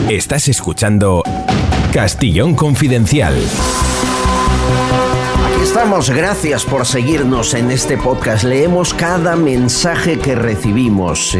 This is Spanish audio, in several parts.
Estás escuchando Castillón Confidencial. Aquí estamos, gracias por seguirnos en este podcast. Leemos cada mensaje que recibimos.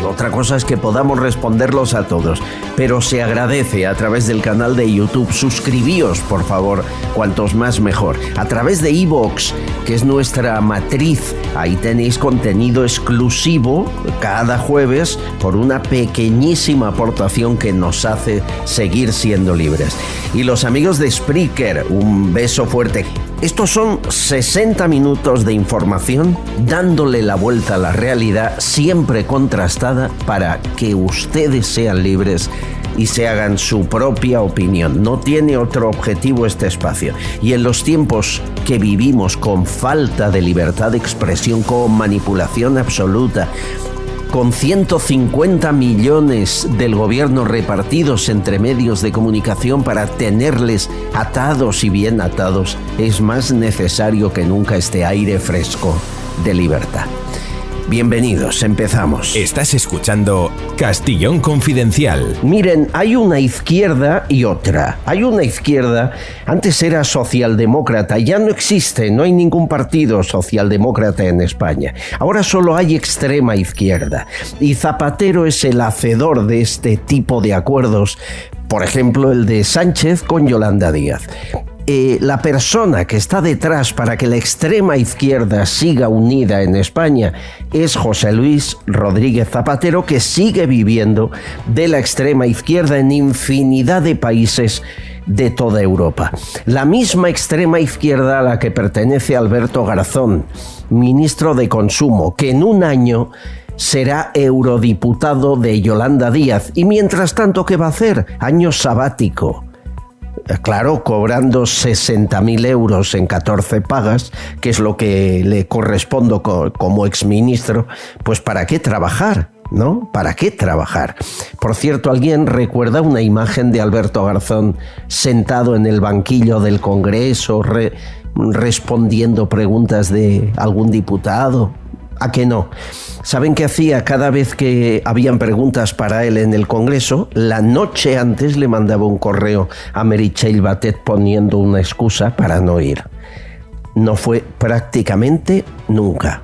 Otra cosa es que podamos responderlos a todos, pero se agradece a través del canal de YouTube. Suscribíos, por favor, cuantos más mejor. A través de iVoox, que es nuestra matriz, ahí tenéis contenido exclusivo cada jueves por una pequeñísima aportación que nos hace seguir siendo libres. Y los amigos de Spreaker, un beso fuerte. Estos son 60 minutos de información dándole la vuelta a la realidad, siempre contrastada, para que ustedes sean libres y se hagan su propia opinión. No tiene otro objetivo este espacio. Y en los tiempos que vivimos con falta de libertad de expresión, con manipulación absoluta, con 150 millones del gobierno repartidos entre medios de comunicación para tenerles atados y bien atados, es más necesario que nunca este aire fresco de libertad. Bienvenidos, empezamos. Estás escuchando Castillón Confidencial. Miren, hay una izquierda y otra. Hay una izquierda, antes era socialdemócrata, ya no existe, no hay ningún partido socialdemócrata en España. Ahora solo hay extrema izquierda. Y Zapatero es el hacedor de este tipo de acuerdos, por ejemplo, el de Sánchez con Yolanda Díaz. La persona que está detrás para que la extrema izquierda siga unida en España es José Luis Rodríguez Zapatero, que sigue viviendo de la extrema izquierda en infinidad de países de toda Europa. La misma extrema izquierda a la que pertenece Alberto Garzón, ministro de Consumo, que en un año será eurodiputado de Yolanda Díaz. Y mientras tanto, ¿qué va a hacer? Año sabático. Claro, cobrando 60.000 euros en 14 pagas, que es lo que le corresponde como exministro, pues ¿para qué trabajar? ¿No? ¿Para qué trabajar? Por cierto, ¿alguien recuerda una imagen de Alberto Garzón sentado en el banquillo del Congreso respondiendo preguntas de algún diputado? ¿A qué no? ¿Saben qué hacía cada vez que habían preguntas para él en el Congreso? La noche antes le mandaba un correo a Meritxell Batet poniendo una excusa para no ir. No fue prácticamente nunca.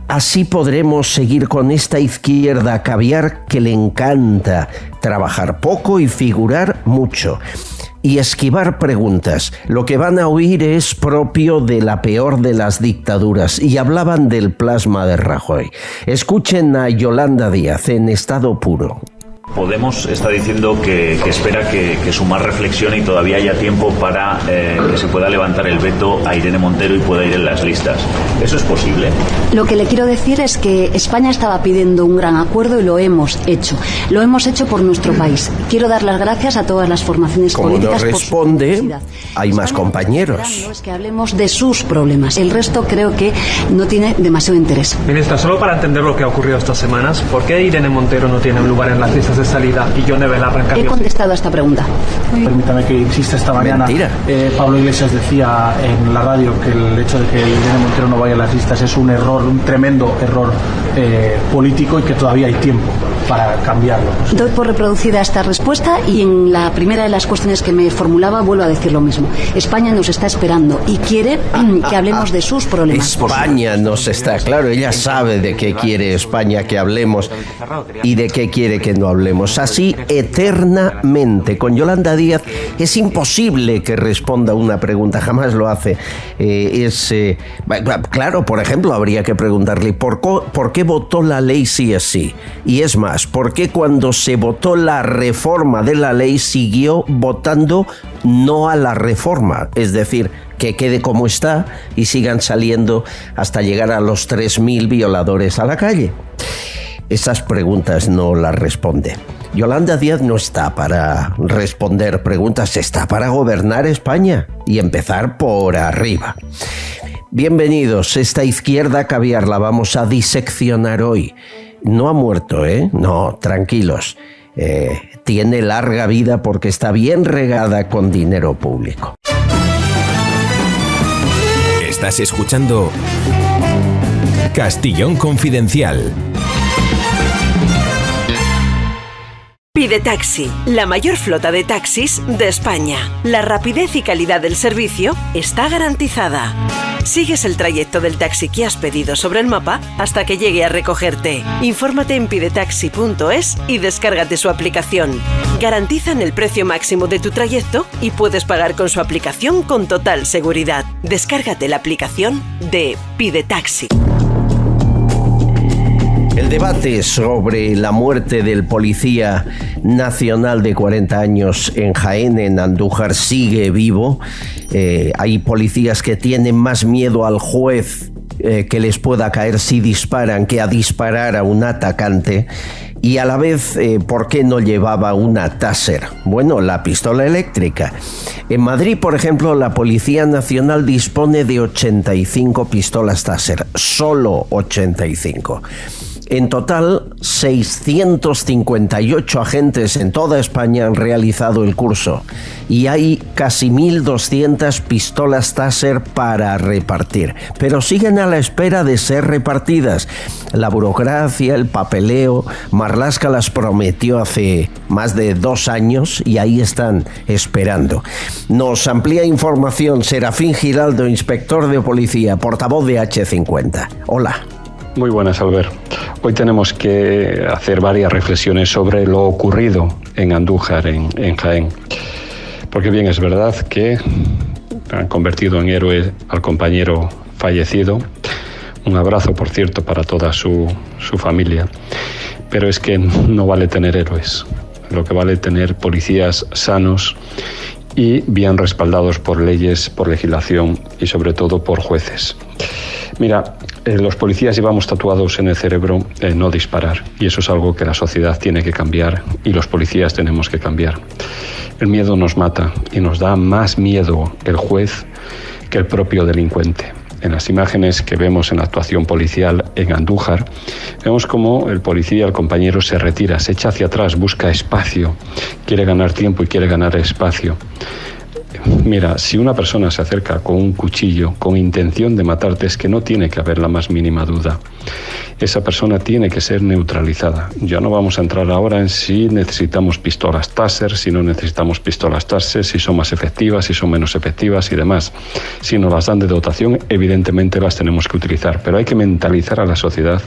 Así podremos seguir con esta izquierda caviar que le encanta trabajar poco y figurar mucho y esquivar preguntas. Lo que van a oír es propio de la peor de las dictaduras, y hablaban del plasma de Rajoy. Escuchen a Yolanda Díaz en Estado Puro. Podemos está diciendo que espera que Sumar reflexione y todavía haya tiempo para que se pueda levantar el veto a Irene Montero y pueda ir en las listas. ¿Eso es posible? Lo que le quiero decir es que España estaba pidiendo un gran acuerdo y lo hemos hecho. Lo hemos hecho por nuestro país. Quiero dar las gracias a todas las formaciones políticas. Como no responde, hay más compañeros. Es que hablemos de sus problemas. El resto creo que no tiene demasiado interés. Ministra, solo para entender lo que ha ocurrido estas semanas, ¿por qué Irene Montero no tiene un lugar en las listas de salida y Yone Belarra en cambio? He contestado a esta pregunta. Permítame que insista esta mañana. Pablo Iglesias decía en la radio que el hecho de que Irene Montero no vaya a las listas es un error, un tremendo error político, y que todavía hay tiempo para cambiarlo. Doy por reproducida esta respuesta, y en la primera de las cuestiones que me formulaba vuelvo a decir lo mismo. España nos está esperando y quiere que hablemos de sus problemas. España nos está, claro, ella sabe de qué quiere España que hablemos y de qué quiere que no hablemos. Así eternamente. Con Yolanda Díaz es imposible que responda una pregunta, jamás lo hace. Claro, por ejemplo, habría que preguntarle ¿por qué votó la ley sí es sí? Y es más, ¿por qué cuando se votó la reforma de la ley siguió votando no a la reforma? Es decir, que quede como está y sigan saliendo hasta llegar a los 3.000 violadores a la calle. Esas preguntas no las responde. Yolanda Díaz no está para responder preguntas, está para gobernar España y empezar por arriba. Bienvenidos, esta izquierda caviar la vamos a diseccionar hoy. No ha muerto, ¿eh? No, tranquilos. Tiene larga vida porque está bien regada con dinero público. Estás escuchando Castillón Confidencial. Pide Taxi, la mayor flota de taxis de España. La rapidez y calidad del servicio está garantizada. Sigues el trayecto del taxi que has pedido sobre el mapa hasta que llegue a recogerte. Infórmate en pidetaxi.es y descárgate su aplicación. Garantizan el precio máximo de tu trayecto y puedes pagar con su aplicación con total seguridad. Descárgate la aplicación de Pide Taxi. El debate sobre la muerte del policía nacional de 40 años en Jaén, en Andújar, sigue vivo. Hay policías que tienen más miedo al juez que les pueda caer si disparan que a disparar a un atacante. Y a la vez, ¿por qué no llevaba una Taser? Bueno, la pistola eléctrica. En Madrid, por ejemplo, la Policía Nacional dispone de 85 pistolas Taser. Solo 85. En total, 658 agentes en toda España han realizado el curso y hay casi 1.200 pistolas Taser para repartir, pero siguen a la espera de ser repartidas. La burocracia, el papeleo, Marlaska las prometió hace más de 2 años y ahí están esperando. Nos amplía información Serafín Giraldo, inspector de policía, portavoz de H50. Hola. Muy buenas, Albert. Hoy tenemos que hacer varias reflexiones sobre lo ocurrido en Andújar, en Jaén. Porque bien, es verdad que han convertido en héroe al compañero fallecido. Un abrazo, por cierto, para toda su familia. Pero es que no vale tener héroes. Lo que vale tener policías sanos y bien respaldados por leyes, por legislación y sobre todo por jueces. Mira, los policías llevamos tatuados en el cerebro no disparar, y eso es algo que la sociedad tiene que cambiar y los policías tenemos que cambiar. El miedo nos mata y nos da más miedo el juez que el propio delincuente. En las imágenes que vemos en la actuación policial en Andújar, vemos cómo el policía, el compañero, se retira, se echa hacia atrás, busca espacio, quiere ganar tiempo y quiere ganar espacio. Mira, si una persona se acerca con un cuchillo con intención de matarte, es que no tiene que haber la más mínima duda. Esa persona tiene que ser neutralizada. Ya no vamos a entrar ahora en si necesitamos pistolas Taser, si no necesitamos pistolas Taser, si son más efectivas, si son menos efectivas y demás. Si nos las dan de dotación, evidentemente las tenemos que utilizar, pero hay que mentalizar a la sociedad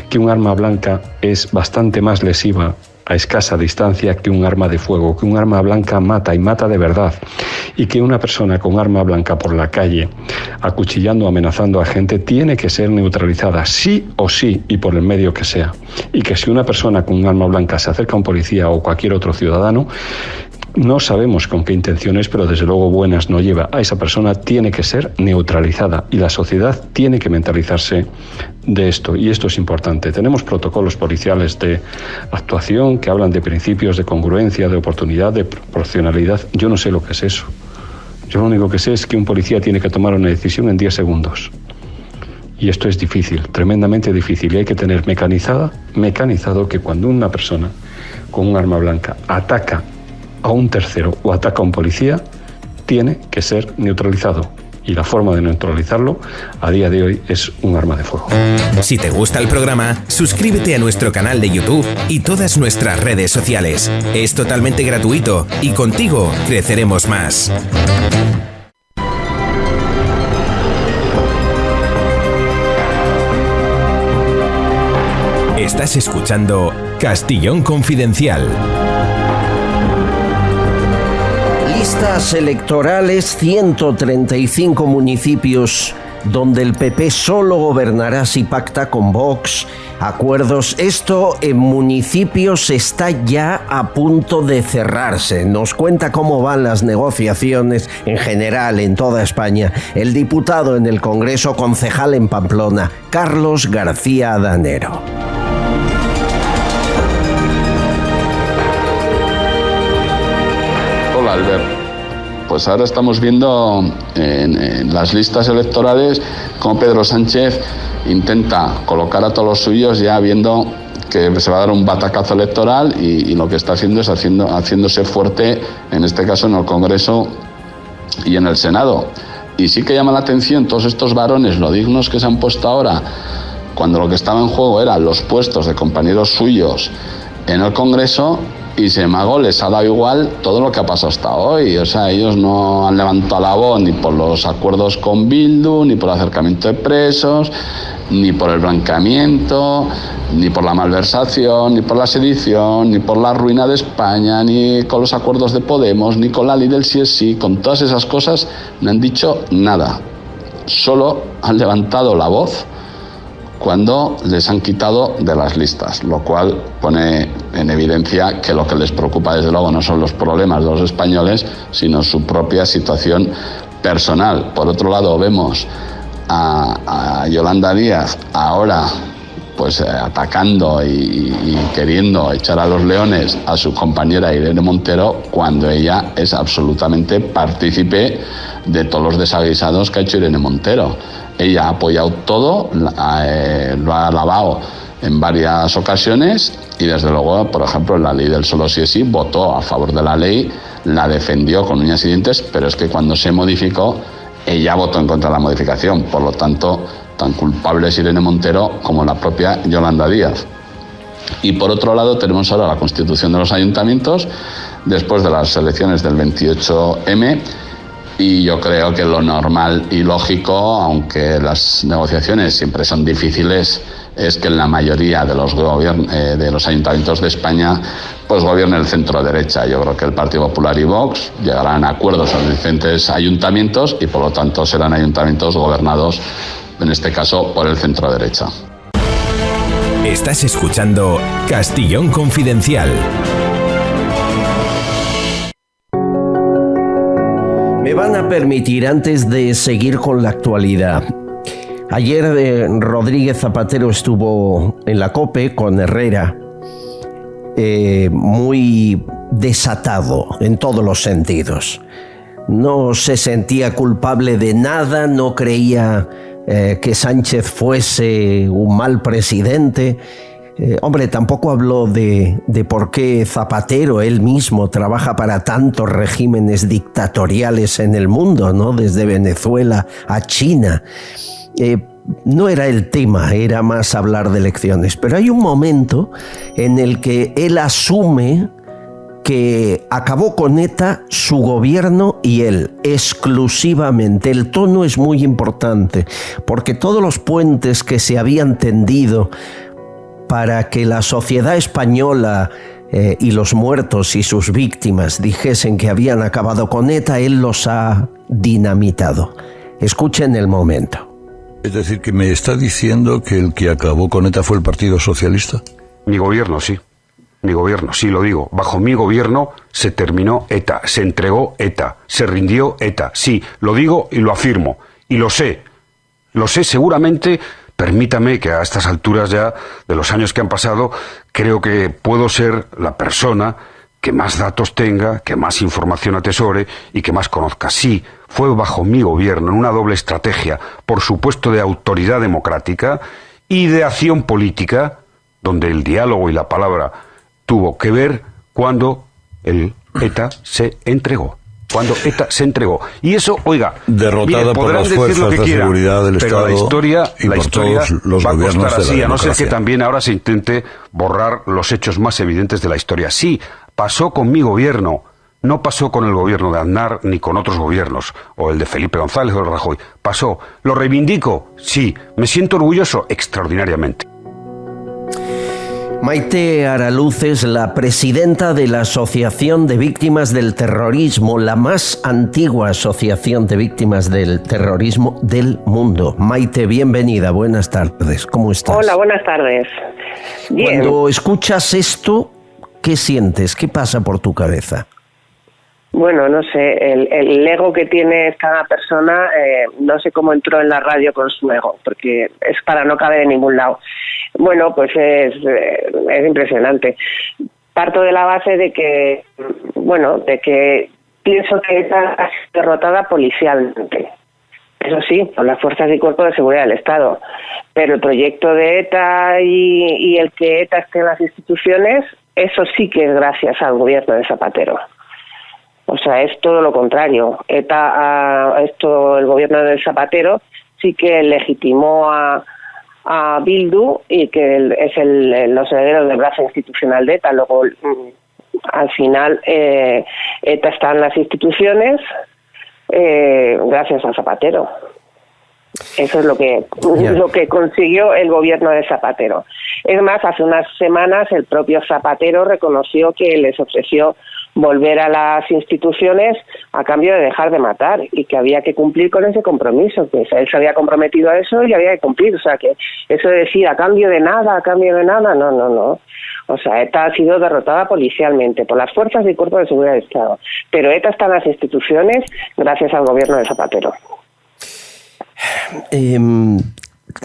que un arma blanca es bastante más lesiva a escasa distancia que un arma de fuego, que un arma blanca mata y mata de verdad, y que una persona con arma blanca por la calle, acuchillando, amenazando a gente, tiene que ser neutralizada, sí o sí, y por el medio que sea. Y que si una persona con un arma blanca se acerca a un policía o cualquier otro ciudadano, no sabemos con qué intenciones, pero desde luego buenas no lleva. A esa persona tiene que ser neutralizada y la sociedad tiene que mentalizarse de esto. Y esto es importante. Tenemos protocolos policiales de actuación que hablan de principios de congruencia, de oportunidad, de proporcionalidad. Yo no sé lo que es eso. Yo lo único que sé es que un policía tiene que tomar una decisión en 10 segundos. Y esto es difícil, tremendamente difícil. Y hay que tener mecanizado que cuando una persona con un arma blanca ataca a un tercero o ataca a un policía, tiene que ser neutralizado. Y la forma de neutralizarlo a día de hoy es un arma de fuego. Si te gusta el programa, suscríbete a nuestro canal de YouTube y todas nuestras redes sociales. Es totalmente gratuito y contigo creceremos más. Estás escuchando Castellón Confidencial. Listas electorales, 135 municipios donde el PP solo gobernará si pacta con Vox, acuerdos. Esto en municipios está ya a punto de cerrarse. Nos cuenta cómo van las negociaciones en general en toda España el diputado en el Congreso, concejal en Pamplona, Carlos García Danero. Hola, Albert. Pues ahora estamos viendo en las listas electorales cómo Pedro Sánchez intenta colocar a todos los suyos, ya viendo que se va a dar un batacazo electoral y lo que está haciendo es haciéndose fuerte, en este caso en el Congreso y en el Senado. Y sí que llama la atención todos estos varones, lo dignos que se han puesto ahora, cuando lo que estaba en juego eran los puestos de compañeros suyos en el Congreso, y sin embargo les ha dado igual todo lo que ha pasado hasta hoy. O sea, ellos no han levantado la voz ni por los acuerdos con Bildu, ni por el acercamiento de presos, ni por el blanqueamiento, ni por la malversación, ni por la sedición, ni por la ruina de España, ni con los acuerdos de Podemos, ni con la ley del sí es sí. Con todas esas cosas no han dicho nada. Solo han levantado la voz cuando les han quitado de las listas, lo cual pone en evidencia que lo que les preocupa desde luego no son los problemas de los españoles, sino su propia situación personal. Por otro lado, vemos a Yolanda Díaz ahora pues atacando y queriendo echar a los leones a su compañera Irene Montero, cuando ella es absolutamente partícipe de todos los desaguisados que ha hecho Irene Montero. Ella ha apoyado todo, lo ha alabado en varias ocasiones y desde luego, por ejemplo, en la ley del solo sí es sí, votó a favor de la ley, la defendió con uñas y dientes, pero es que cuando se modificó, ella votó en contra de la modificación. Por lo tanto, tan culpable es Irene Montero como la propia Yolanda Díaz. Y por otro lado tenemos ahora la constitución de los ayuntamientos después de las elecciones del 28M, y yo creo que lo normal y lógico, aunque las negociaciones siempre son difíciles, es que en la mayoría de los ayuntamientos de España pues gobierne el centro derecha. Yo creo que el Partido Popular y Vox llegarán a acuerdos en los diferentes ayuntamientos y por lo tanto serán ayuntamientos gobernados, en este caso, por el centro derecha. Estás escuchando Castellón Confidencial. Me van a permitir, antes de seguir con la actualidad, ayer Rodríguez Zapatero estuvo en la COPE con Herrera, muy desatado en todos los sentidos. No se sentía culpable de nada, no creía que Sánchez fuese un mal presidente. Hombre, tampoco habló de por qué Zapatero, él mismo, trabaja para tantos regímenes dictatoriales en el mundo, ¿no? Desde Venezuela a China. No era el tema, era más hablar de elecciones. Pero hay un momento en el que él asume que acabó con ETA su gobierno y él, exclusivamente. El tono es muy importante, porque todos los puentes que se habían tendido para que la sociedad española y los muertos y sus víctimas dijesen que habían acabado con ETA, él los ha dinamitado. Escuchen el momento. Es decir, que me está diciendo que el que acabó con ETA fue el Partido Socialista. Mi gobierno, sí. Mi gobierno, sí lo digo. Bajo mi gobierno se terminó ETA, se entregó ETA, se rindió ETA. Sí, lo digo y lo afirmo. Y lo sé. Lo sé seguramente. Permítame que a estas alturas ya de los años que han pasado, creo que puedo ser la persona que más datos tenga, que más información atesore y que más conozca. Sí, fue bajo mi gobierno, en una doble estrategia, por supuesto de autoridad democrática y de acción política, donde el diálogo y la palabra tuvo que ver cuando el ETA se entregó. Cuando ETA se entregó. Y eso, oiga, derrotada por las fuerzas de seguridad del Estado, pero la historia los va a gobiernos costar así, de la a no ser democracia. que también ahora se intente borrar los hechos más evidentes de la historia. Sí, pasó con mi gobierno, no pasó con el gobierno de Aznar ni con otros gobiernos, o el de Felipe González o de Rajoy. Pasó. ¿Lo reivindico? Sí. ¿Me siento orgulloso? Extraordinariamente. Maite Araluce es la presidenta de la Asociación de Víctimas del Terrorismo, la más antigua asociación de víctimas del terrorismo del mundo. Maite, bienvenida, buenas tardes, ¿cómo estás? Hola, buenas tardes. Bien. Cuando escuchas esto, ¿qué sientes? ¿Qué pasa por tu cabeza? Bueno, no sé, el ego que tiene esta persona, no sé cómo entró en la radio con su ego, porque es para no caber en ningún lado. Bueno, pues es impresionante. Parto de la base de que pienso que ETA ha sido derrotada policialmente. Eso sí, por las fuerzas y cuerpos de seguridad del Estado. Pero el proyecto de ETA y el que ETA esté en las instituciones, eso sí que es gracias al gobierno de Zapatero. O sea, es todo lo contrario. ETA, el gobierno de Zapatero sí que legitimó a Bildu y que es los herederos del brazo institucional de ETA. Luego al final ETA está en las instituciones gracias a Zapatero. Eso es lo que consiguió el gobierno de Zapatero. Es más, hace unas semanas el propio Zapatero reconoció que les ofreció volver a las instituciones a cambio de dejar de matar y que había que cumplir con ese compromiso, que él se había comprometido a eso y había que cumplir. O sea, que eso de decir a cambio de nada, no. O sea, ETA ha sido derrotada policialmente por las fuerzas y cuerpos de seguridad del Estado. Pero ETA está en las instituciones gracias al gobierno de Zapatero.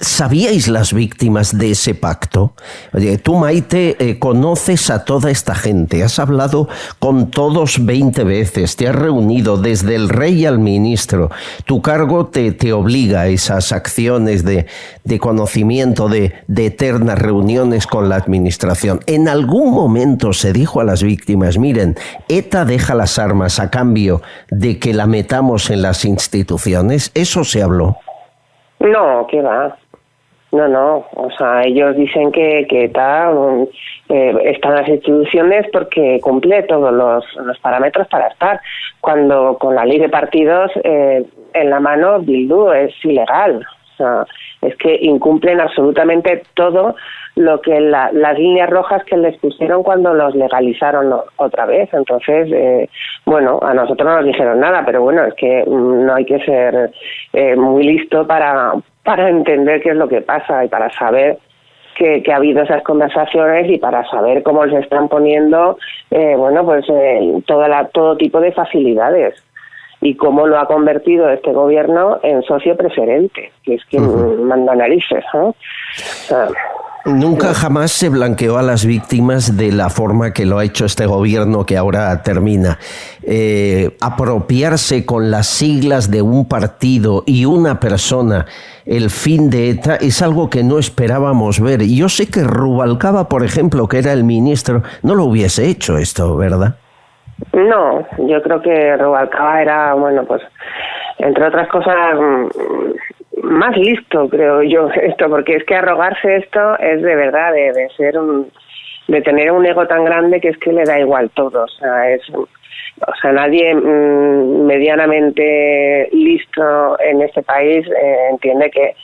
¿Sabíais las víctimas de ese pacto? Oye, tú, Maite, conoces a toda esta gente, has hablado con todos 20 veces, te has reunido desde el rey al ministro. Tu cargo te obliga a esas acciones de conocimiento, de eternas reuniones con la administración. ¿En algún momento se dijo a las víctimas, miren, ETA deja las armas a cambio de que la metamos en las instituciones? ¿Eso se habló? No, ¿qué va? No. O sea, ellos dicen que ETA está en las instituciones porque cumple todos los parámetros para estar. Cuando con la ley de partidos en la mano, Bildu es ilegal. O sea, es que incumplen absolutamente todo lo que las líneas rojas que les pusieron cuando los legalizaron otra vez. Entonces, a nosotros no nos dijeron nada, pero bueno, es que no hay que ser muy listo para entender qué es lo que pasa y para saber que ha habido esas conversaciones y para saber cómo les están poniendo, todo tipo de facilidades. Y cómo lo ha convertido este gobierno en socio preferente, que es quien manda narices, ¿no? O sea, nunca jamás se blanqueó a las víctimas de la forma que lo ha hecho este gobierno que ahora termina. Apropiarse con las siglas de un partido y una persona el fin de ETA es algo que no esperábamos ver. Y yo sé que Rubalcaba, por ejemplo, que era el ministro, no lo hubiese hecho esto, ¿verdad? No, yo creo que Rubalcaba era, entre otras cosas, más listo, creo yo, esto, porque es que arrogarse esto es de verdad de tener un ego tan grande que es que le da igual todo. O sea, nadie medianamente listo en este país entiende que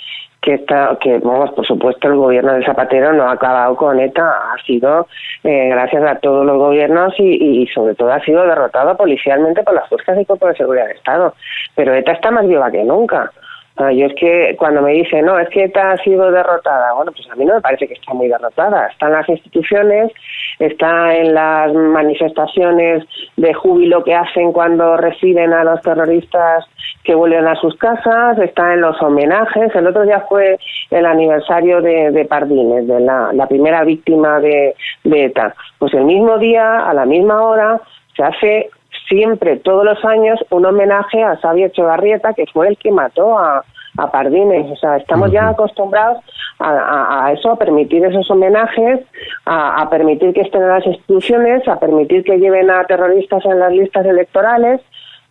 por supuesto el gobierno de Zapatero no ha acabado con ETA, ha sido gracias a todos los gobiernos y sobre todo ha sido derrotado policialmente por las fuerzas y cuerpos de seguridad del Estado, pero ETA está más viva que nunca. Yo es que cuando me dicen, no, es que ETA ha sido derrotada, bueno, pues a mí no me parece que está muy derrotada. Está en las instituciones, está en las manifestaciones de júbilo que hacen cuando reciben a los terroristas que vuelven a sus casas, está en los homenajes. El otro día fue el aniversario de Pardines, de la primera víctima de ETA. Pues el mismo día, a la misma hora, se hace siempre, todos los años, un homenaje a Xavier Etxebarrieta, que fue el que mató a Pardines. O sea, estamos ya acostumbrados a eso, a permitir esos homenajes, a permitir que estén en las instituciones, a permitir que lleven a terroristas en las listas electorales.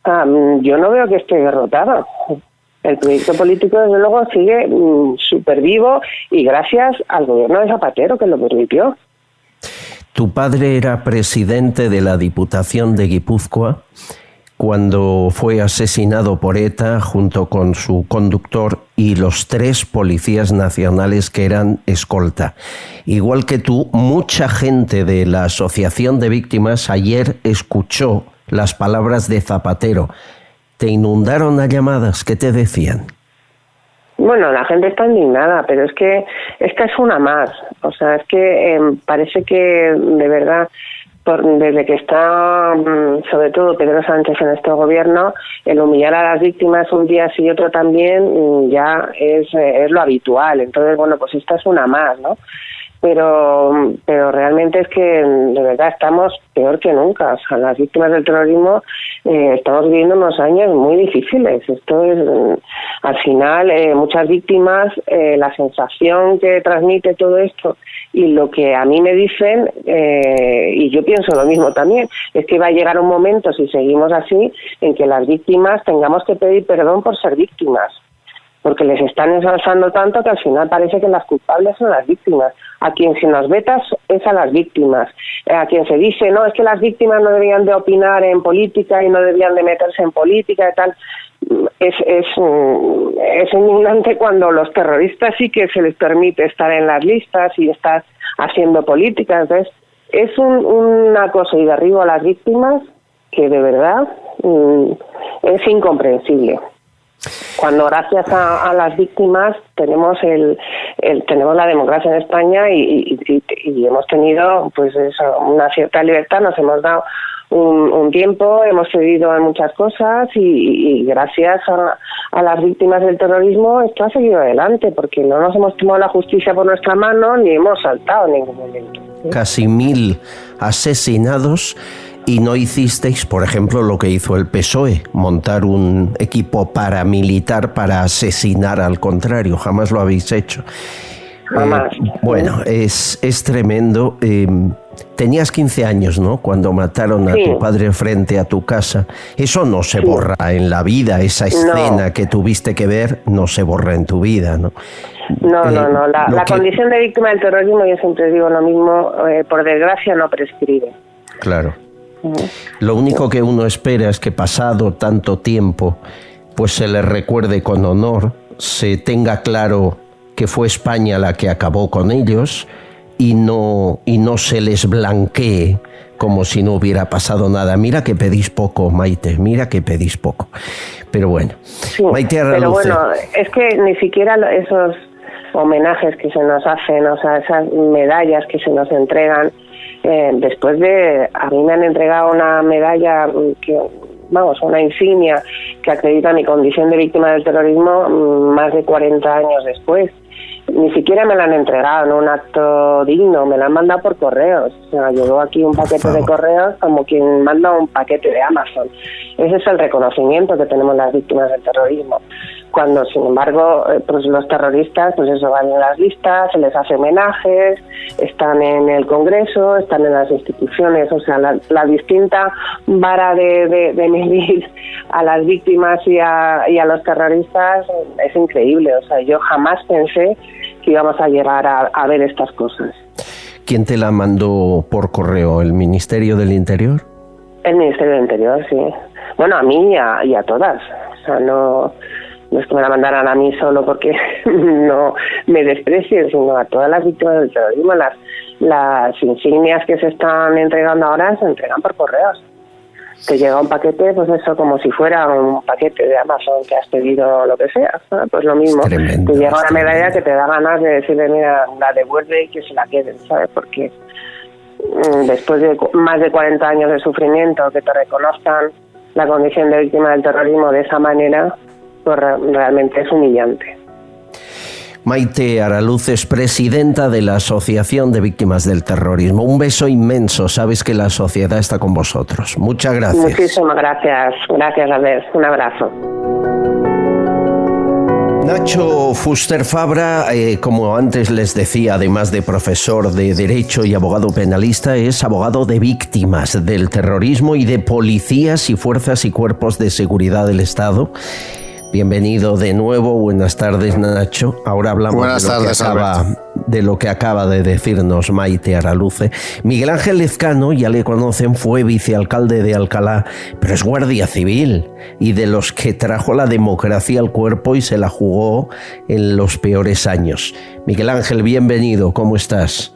Yo no veo que esté derrotado. El proyecto político, desde luego, sigue súper vivo y gracias al gobierno de Zapatero, que lo permitió. Tu padre era presidente de la Diputación de Guipúzcoa cuando fue asesinado por ETA junto con su conductor y los 3 policías nacionales que eran escolta. Igual que tú, mucha gente de la Asociación de Víctimas ayer escuchó las palabras de Zapatero. ¿Te inundaron a llamadas? ¿Qué te decían? Bueno, la gente está indignada, pero es que esta es una más. O sea, es que parece que de verdad, desde que está sobre todo Pedro Sánchez en este gobierno, el humillar a las víctimas un día sí y otro también ya es lo habitual. Entonces, pues esta es una más, ¿no? Pero realmente es que de verdad estamos peor que nunca. O sea, las víctimas del terrorismo estamos viviendo unos años muy difíciles. Esto es, al final, muchas víctimas, la sensación que transmite todo esto y lo que a mí me dicen, y yo pienso lo mismo también, es que va a llegar un momento, si seguimos así, en que las víctimas tengamos que pedir perdón por ser víctimas. porque les están ensalzando tanto que al final parece que las culpables son las víctimas. A quien se nos vetas es a las víctimas. A quien se dice, no, es que las víctimas no debían de opinar en política y no debían de meterse en política y tal. Es indignante cuando los terroristas sí que se les permite estar en las listas y estar haciendo política. Entonces, es un acoso y derribo a las víctimas que de verdad es incomprensible. Cuando gracias a las víctimas tenemos tenemos la democracia en España y hemos tenido pues eso, una cierta libertad, nos hemos dado un tiempo, hemos cedido en muchas cosas y gracias a las víctimas del terrorismo esto ha seguido adelante, porque no nos hemos tomado la justicia por nuestra mano ni hemos saltado en ningún momento. Casi 1000 asesinados. Y no hicisteis, por ejemplo, lo que hizo el PSOE, montar un equipo paramilitar para asesinar al contrario. Jamás lo habéis hecho. Jamás. Bueno, es tremendo. Tenías 15 años, ¿no?, cuando mataron a tu padre frente a tu casa. Eso no se borra en la vida. Esa escena que tuviste que ver no se borra en tu vida, ¿no? No. La condición de víctima del terrorismo, yo siempre digo lo mismo, por desgracia no prescribe. Claro. Lo único que uno espera es que pasado tanto tiempo pues se le recuerde con honor, se tenga claro que fue España la que acabó con ellos y no se les blanquee como si no hubiera pasado nada. Mira que pedís poco, Maite, mira que pedís poco. Pero bueno, sí, Maite Araluce. Pero bueno, es que ni siquiera esos homenajes que se nos hacen, o sea, esas medallas que se nos entregan, después de, a mí me han entregado una medalla una insignia que acredita mi condición de víctima del terrorismo más de 40 años después. Ni siquiera me la han entregado en un acto digno, me la han mandado por correos. O sea, llegó aquí un paquete de correos como quien manda un paquete de Amazon. Ese es el reconocimiento que tenemos las víctimas del terrorismo. Cuando, sin embargo, pues los terroristas, pues eso, van en las listas, se les hace homenajes, están en el Congreso, están en las instituciones. O sea, la distinta vara de medir a las víctimas y a los terroristas es increíble. O sea, yo jamás pensé que íbamos a llegar a ver estas cosas. ¿Quién te la mandó por correo? ¿El Ministerio del Interior? El Ministerio del Interior, sí. Bueno, a mí y a todas. O sea, no es que me la mandaran a mí solo porque no me desprecien, sino a todas las víctimas del terrorismo. Las insignias que se están entregando ahora se entregan por correos. Te llega un paquete, pues eso, como si fuera un paquete de Amazon que has pedido lo que sea, ¿sabes? Pues lo mismo. Tremendo, te llega una medalla que te da ganas de decirle, mira, la devuelve y que se la queden, ¿sabes? Porque después de más de 40 años de sufrimiento, que te reconozcan la condición de víctima del terrorismo de esa manera, pues realmente es humillante. Maite Araluce es presidenta de la Asociación de Víctimas del Terrorismo. Un beso inmenso. Sabes que la sociedad está con vosotros. Muchas gracias. Muchísimas gracias. Gracias, Albert. Un abrazo. Nacho Fuster Fabra, como antes les decía, además de profesor de Derecho y abogado penalista, es abogado de víctimas del terrorismo y de policías y fuerzas y cuerpos de seguridad del Estado. Bienvenido de nuevo, buenas tardes, Nacho. Ahora hablamos de lo que acaba de decirnos Maite Araluce. Miguel Ángel Lezcano, ya le conocen, fue vicealcalde de Alcalá, pero es guardia civil y de los que trajo la democracia al cuerpo y se la jugó en los peores años. Miguel Ángel, bienvenido, ¿cómo estás?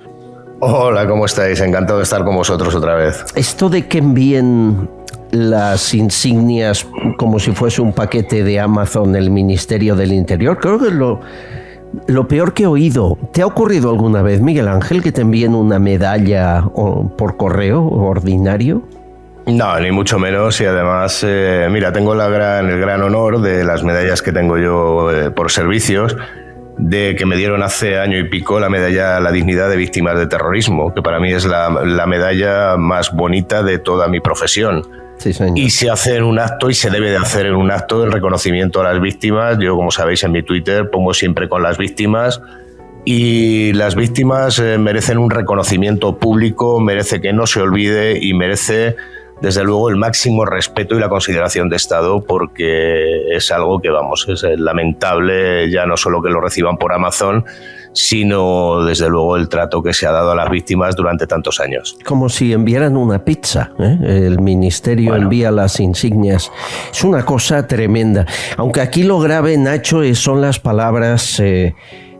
Hola, ¿cómo estáis? Encantado de estar con vosotros otra vez. Esto de que envíen las insignias como si fuese un paquete de Amazon el Ministerio del Interior, creo que es lo peor que he oído. ¿Te ha ocurrido alguna vez, Miguel Ángel, que te envíen una medalla por correo ordinario? No, ni mucho menos, y además, mira, tengo el gran honor de las medallas que tengo yo por servicios, de que me dieron hace año y pico la medalla a la dignidad de víctimas de terrorismo, que para mí es la medalla más bonita de toda mi profesión. Sí, señor. Y se hace en un acto, y se debe de hacer en un acto, el reconocimiento a las víctimas. Yo, como sabéis, en mi Twitter pongo siempre con las víctimas, y las víctimas merecen un reconocimiento público, merece que no se olvide y merece desde luego el máximo respeto y la consideración de Estado, porque es algo que, vamos, es lamentable, ya no solo que lo reciban por Amazon, sino desde luego el trato que se ha dado a las víctimas durante tantos años. Como si enviaran una pizza, ¿eh? El ministerio envía las insignias. Es una cosa tremenda. Aunque aquí lo grave, Nacho, son las palabras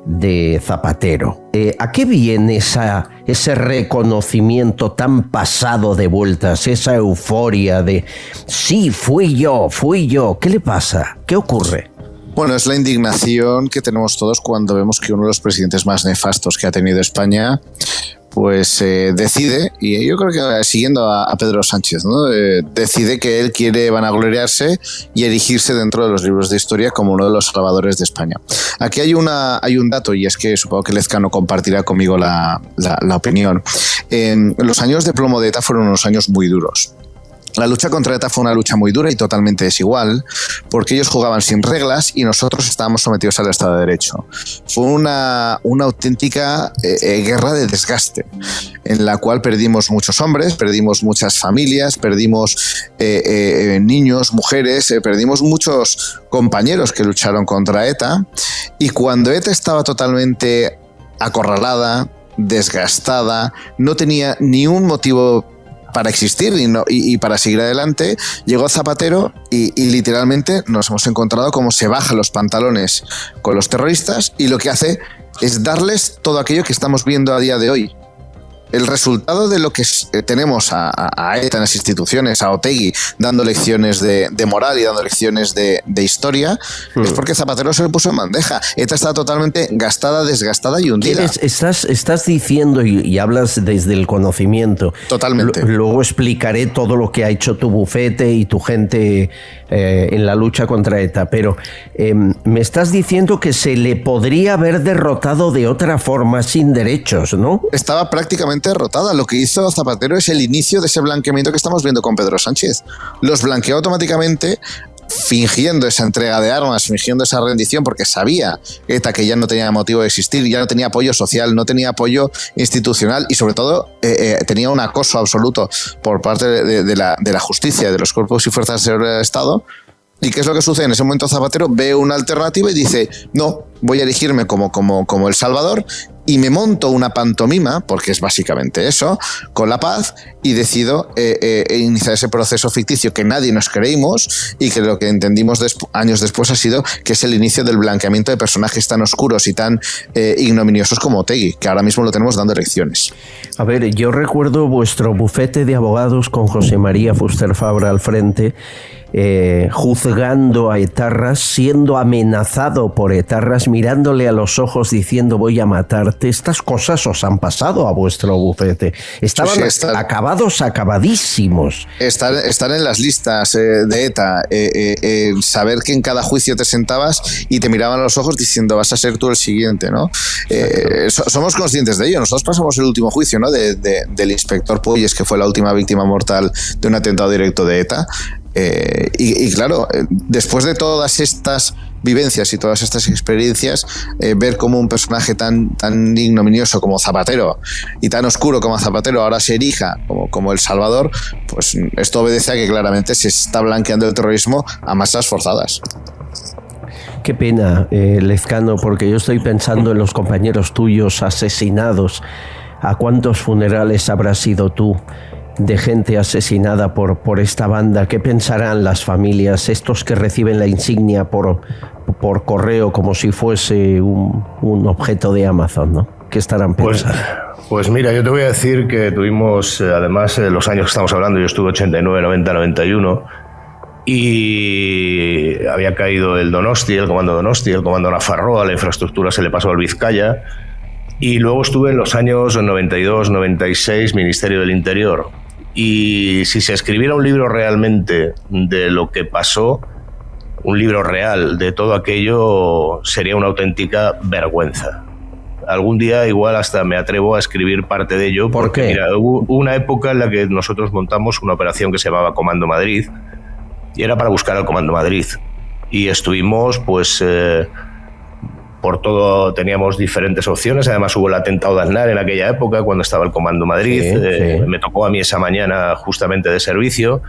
de Zapatero. ¿A qué viene ese reconocimiento tan pasado de vueltas, esa euforia de sí, fui yo? ¿Qué le pasa? ¿Qué ocurre? Bueno, es la indignación que tenemos todos cuando vemos que uno de los presidentes más nefastos que ha tenido España pues decide, y yo creo que siguiendo a Pedro Sánchez, ¿no? Decide que él quiere vanagloriarse y erigirse dentro de los libros de historia como uno de los salvadores de España. Aquí hay un dato, y es que supongo que Lezcano compartirá conmigo la opinión. Los años de plomo de ETA fueron unos años muy duros. La lucha contra ETA fue una lucha muy dura y totalmente desigual, porque ellos jugaban sin reglas y nosotros estábamos sometidos al Estado de Derecho. Fue una auténtica guerra de desgaste, en la cual perdimos muchos hombres, perdimos muchas familias, perdimos niños, mujeres, perdimos muchos compañeros que lucharon contra ETA, y cuando ETA estaba totalmente acorralada, desgastada, no tenía ni un motivo para existir y para seguir adelante, llegó Zapatero y literalmente nos hemos encontrado como se baja los pantalones con los terroristas, y lo que hace es darles todo aquello que estamos viendo a día de hoy. El resultado de lo que tenemos a ETA en las instituciones, a Otegi dando lecciones de moral y dando lecciones de historia, es porque Zapatero se lo puso en bandeja. ETA está totalmente gastada, desgastada y hundida. Estás diciendo, y hablas desde el conocimiento. Totalmente. Luego explicaré todo lo que ha hecho tu bufete y tu gente en la lucha contra ETA, pero me estás diciendo que se le podría haber derrotado de otra forma, sin derechos, ¿no? Estaba prácticamente derrotada. Lo que hizo Zapatero es el inicio de ese blanqueamiento que estamos viendo con Pedro Sánchez. Los blanqueó automáticamente, fingiendo esa entrega de armas, fingiendo esa rendición, porque sabía ETA que ya no tenía motivo de existir, ya no tenía apoyo social, no tenía apoyo institucional, y sobre todo tenía un acoso absoluto por parte de la justicia, de los cuerpos y fuerzas de seguridad del Estado. ¿Y qué es lo que sucede? En ese momento Zapatero ve una alternativa y dice: no, voy a erigirme como el Salvador, y me monto una pantomima, porque es básicamente eso, con la paz, y decido iniciar ese proceso ficticio que nadie nos creímos, y que lo que entendimos años después ha sido que es el inicio del blanqueamiento de personajes tan oscuros y tan ignominiosos como Otegi, que ahora mismo lo tenemos dando lecciones. A ver, yo recuerdo vuestro bufete de abogados con José María Fuster Fabra al frente, juzgando a etarras, siendo amenazado por etarras, mirándole a los ojos diciendo voy a matarte. Estas cosas os han pasado a vuestro bufete. Estaban acabadísimos. Estar en las listas de ETA, saber que en cada juicio te sentabas y te miraban a los ojos diciendo vas a ser tú el siguiente, ¿no? Somos conscientes de ello. Nosotros pasamos el último juicio, ¿no? del inspector Puelles, que fue la última víctima mortal de un atentado directo de ETA. Y claro, después de todas estas vivencias y todas estas experiencias, ver cómo un personaje tan ignominioso como Zapatero y tan oscuro como Zapatero ahora se erija como el Salvador, pues esto obedece a que claramente se está blanqueando el terrorismo a masas forzadas. Qué pena, Lezcano, porque yo estoy pensando en los compañeros tuyos asesinados. ¿A cuántos funerales habrás ido tú de gente asesinada por esta banda? ¿Qué pensarán las familias, estos que reciben la insignia por correo como si fuese un objeto de Amazon, ¿no? ¿Qué estarán pensando? Pues mira, yo te voy a decir que tuvimos, además, los años que estamos hablando, yo estuve 89, 90, 91, y había caído el Donosti, el comando Donosti, el comando Nafarroa, la infraestructura se le pasó al Vizcaya, y luego estuve en los años 92, 96, Ministerio del Interior. Y si se escribiera un libro realmente de lo que pasó, un libro real de todo aquello, sería una auténtica vergüenza. Algún día igual hasta me atrevo a escribir parte de ello. ¿Por qué? Mira, hubo una época en la que nosotros montamos una operación que se llamaba Comando Madrid, y era para buscar al Comando Madrid. Y estuvimos, pues, por todo teníamos diferentes opciones. Además hubo el atentado de Aznar en aquella época, cuando estaba el Comando Madrid. Sí. Me tocó a mí esa mañana justamente de servicio.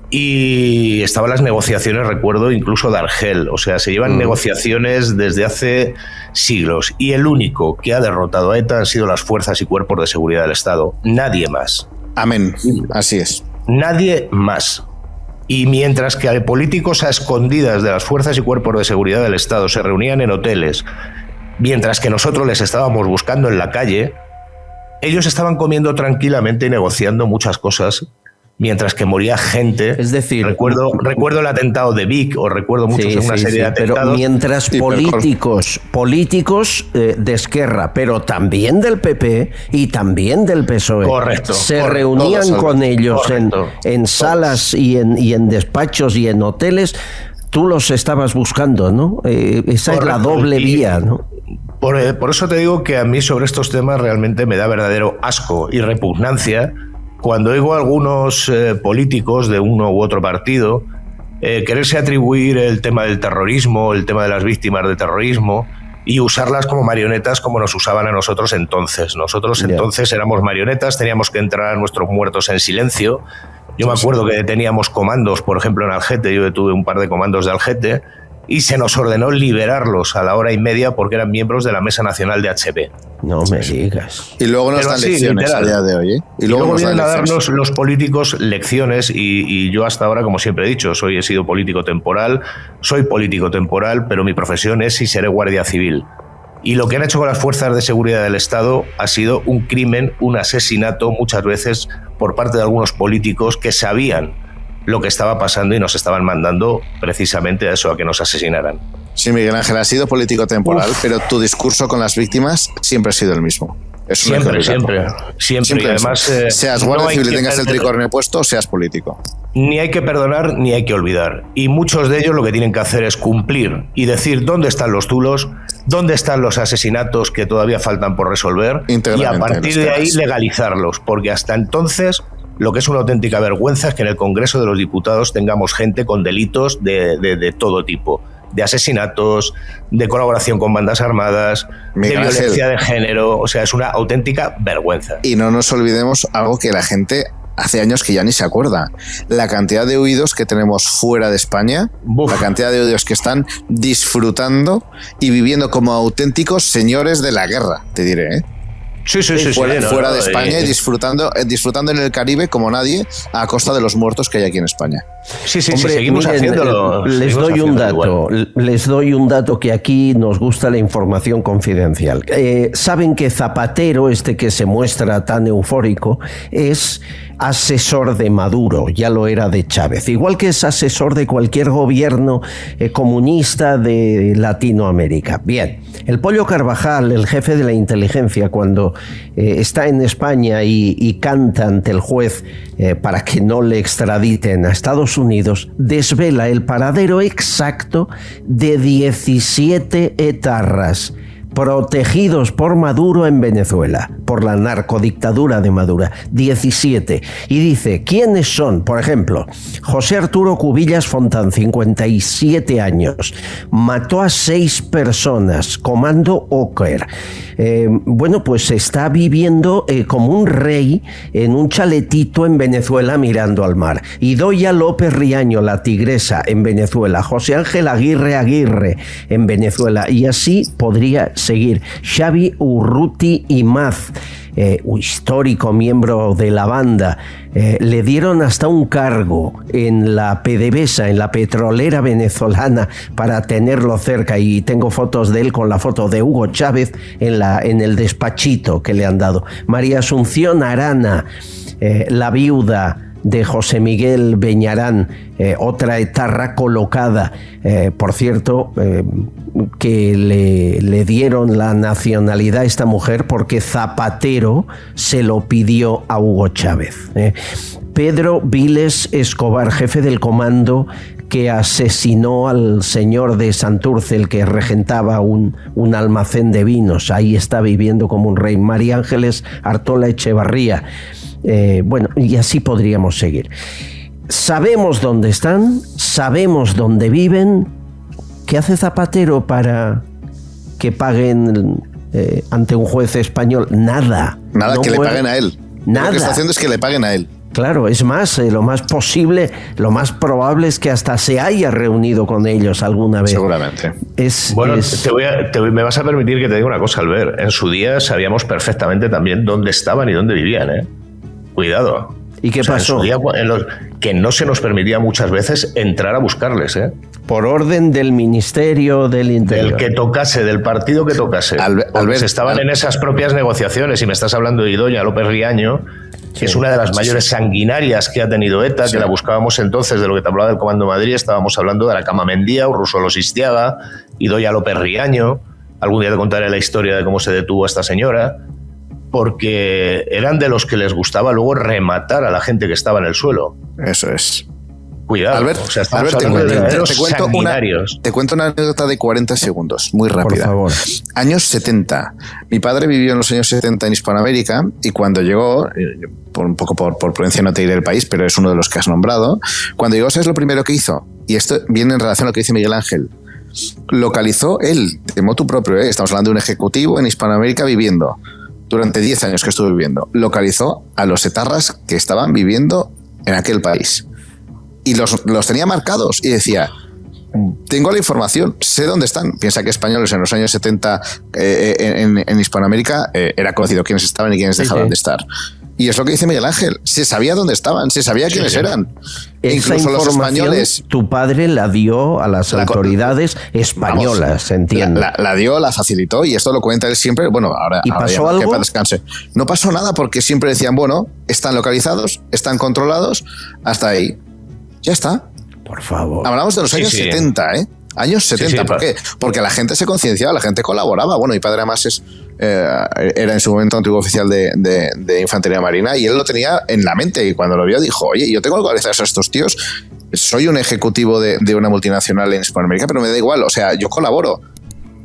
Y estaban las negociaciones, recuerdo, incluso de Argel. O sea, se llevan negociaciones desde hace siglos. Y el único que ha derrotado a ETA han sido las fuerzas y cuerpos de seguridad del Estado. Nadie más. Amén. Así es. Nadie más. Y mientras que políticos a escondidas de las fuerzas y cuerpos de seguridad del Estado se reunían en hoteles, mientras que nosotros les estábamos buscando en la calle, ellos estaban comiendo tranquilamente y negociando muchas cosas, mientras que moría gente. Es decir, recuerdo el atentado de Vic, o recuerdo muchos en una serie de atentados. Pero mientras políticos de Esquerra, pero también del PP y también del PSOE, se reunían con ellos en salas y en despachos y en hoteles, tú los estabas buscando, ¿no? Esa es la doble vía, ¿no? Por eso te digo que a mí sobre estos temas realmente me da verdadero asco y repugnancia cuando oigo a algunos políticos de uno u otro partido quererse atribuir el tema del terrorismo, el tema de las víctimas de terrorismo, y usarlas como marionetas como nos usaban a nosotros entonces. Nosotros entonces éramos marionetas, teníamos que enterrar a nuestros muertos en silencio. Yo me acuerdo que teníamos comandos, por ejemplo en Algete, yo tuve un par de comandos de Algete, y se nos ordenó liberarlos a la hora y media porque eran miembros de la Mesa Nacional de HB. No me digas. Y luego nos dan lecciones a día de hoy, ¿eh? Y luego vienen a darnos los políticos lecciones, y yo hasta ahora, como siempre he dicho, he sido político temporal, soy político temporal, pero mi profesión es y seré guardia civil. Y lo que han hecho con las fuerzas de seguridad del Estado ha sido un crimen, un asesinato, muchas veces por parte de algunos políticos que sabían lo que estaba pasando y nos estaban mandando precisamente a eso, a que nos asesinaran. Sí, Miguel Ángel, has sido político temporal, pero tu discurso con las víctimas siempre ha sido el mismo. Siempre. Y además, seas guardia civil y tengas el tricornio puesto, seas político. Ni hay que perdonar ni hay que olvidar. Y muchos de ellos lo que tienen que hacer es cumplir y decir dónde están los zulos, dónde están los asesinatos que todavía faltan por resolver, y a partir de ahí legalizarlos, porque hasta entonces lo que es una auténtica vergüenza es que en el Congreso de los Diputados tengamos gente con delitos de todo tipo, de asesinatos, de colaboración con bandas armadas, de violencia de género. O sea, es una auténtica vergüenza. Y no nos olvidemos algo que la gente hace años que ya ni se acuerda: la cantidad de huidos que tenemos fuera de España, la cantidad de huidos que están disfrutando y viviendo como auténticos señores de la guerra, te diré, ¿eh? Sí, fuera de España y disfrutando en el Caribe como nadie, a costa de los muertos que hay aquí en España. Sí, seguimos haciéndolo. Les doy un dato que aquí nos gusta la información confidencial. Saben que Zapatero, que se muestra tan eufórico, es asesor de Maduro, ya lo era de Chávez, igual que es asesor de cualquier gobierno comunista de Latinoamérica. Bien, el Pollo Carvajal, el jefe de la inteligencia, cuando está en España y canta ante el juez para que no le extraditen a Estados Unidos, desvela el paradero exacto de 17 etarras protegidos por Maduro en Venezuela, por la narcodictadura de Maduro. 17. Y dice, ¿quiénes son? Por ejemplo, José Arturo Cubillas Fontán, 57 años, mató a 6 personas, Comando Oker. Bueno, pues está viviendo como un rey en un chaletito en Venezuela mirando al mar. Idoia López Riaño, la tigresa, en Venezuela. José Ángel Aguirre en Venezuela. Y así podría seguir. Xavi Urruti Imaz, histórico miembro de la banda, le dieron hasta un cargo en la PDVSA, en la petrolera venezolana, para tenerlo cerca, y tengo fotos de él con la foto de Hugo Chávez en el despachito que le han dado. María Asunción Arana, la viuda de José Miguel Beñarán, otra etarra colocada, por cierto, que le dieron la nacionalidad a esta mujer porque Zapatero se lo pidió a Hugo Chávez. Pedro Viles Escobar, jefe del comando que asesinó al señor de Santurce, el que regentaba un almacén de vinos. Ahí está viviendo como un rey. María Ángeles Artola Echevarría. Bueno, y así podríamos seguir. Sabemos dónde están, sabemos dónde viven. ¿Qué hace Zapatero para que paguen ante un juez español? Nada. Nada, no que le paguen a él. Nada. Lo que está haciendo es que le paguen a él. Claro, es más, lo más posible, lo más probable es que hasta se haya reunido con ellos alguna vez. Seguramente. Me vas a permitir que te diga una cosa, Albert. En su día sabíamos perfectamente también dónde estaban y dónde vivían, ¿eh? Cuidado. ¿Y qué pasó? En su día, que no se nos permitía muchas veces entrar a buscarles, ¿eh? Por orden del Ministerio del Interior. Del que tocase, del partido que tocase. Estaban en esas propias negociaciones, y me estás hablando de Idoia López Riaño, que es una de las mayores sanguinarias que ha tenido ETA, que la buscábamos entonces, de lo que te hablaba del Comando Madrid, estábamos hablando de Aracama Mendía, Urrusolos Istiaga, Idoia López Riaño. Algún día te contaré la historia de cómo se detuvo a esta señora, porque eran de los que les gustaba luego rematar a la gente que estaba en el suelo. Eso es. Cuidado, Albert, te cuento una anécdota de 40 segundos, muy rápida. Por favor. Años 70. Mi padre vivió en los años 70 en Hispanoamérica, y cuando llegó, un poco por prudencia no te diré el país, pero es uno de los que has nombrado, cuando llegó, ¿sabes lo primero que hizo? Y esto viene en relación a lo que dice Miguel Ángel. Localizó él, de motu propio, estamos hablando de un ejecutivo en Hispanoamérica viviendo, durante 10 años que estuvo viviendo, localizó a los etarras que estaban viviendo en aquel país. Y los tenía marcados y decía, tengo la información, sé dónde están. Piensa que españoles en los años 70 en Hispanoamérica era conocido quiénes estaban y quiénes dejaban de estar. Y es lo que dice Miguel Ángel, se sabía dónde estaban, se sabía quiénes eran. Esa incluso los españoles. Tu padre la dio a las autoridades españolas, entiendo. La dio, la facilitó, y esto lo cuenta él siempre. Bueno, ahora. ¿Y pasó algo? Que para descanse. No pasó nada, porque siempre decían, bueno, están localizados, están controlados, hasta ahí. Ya está. Por favor. Hablamos de los años 70, ¿eh? Años 70. ¿Por qué? Porque la gente se concienciaba, la gente colaboraba. Bueno, mi padre además era en su momento antiguo oficial de Infantería Marina, y él lo tenía en la mente, y cuando lo vio dijo, oye, yo tengo localizados a estos tíos, soy un ejecutivo de una multinacional en Hispanoamérica, pero me da igual, o sea, yo colaboro.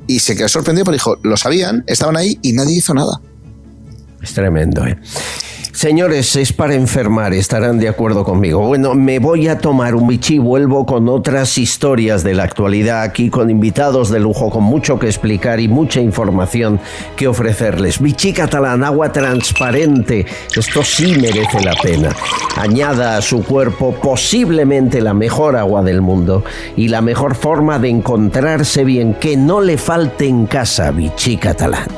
Y se quedó sorprendido porque dijo, lo sabían, estaban ahí y nadie hizo nada. Es tremendo, ¿eh? Señores, es para enfermar, estarán de acuerdo conmigo. Bueno, me voy a tomar un bichi y vuelvo con otras historias de la actualidad, aquí con invitados de lujo, con mucho que explicar y mucha información que ofrecerles. Bichi catalán, agua transparente, esto sí merece la pena. Añada a su cuerpo posiblemente la mejor agua del mundo y la mejor forma de encontrarse bien, que no le falte en casa. Bichi catalán.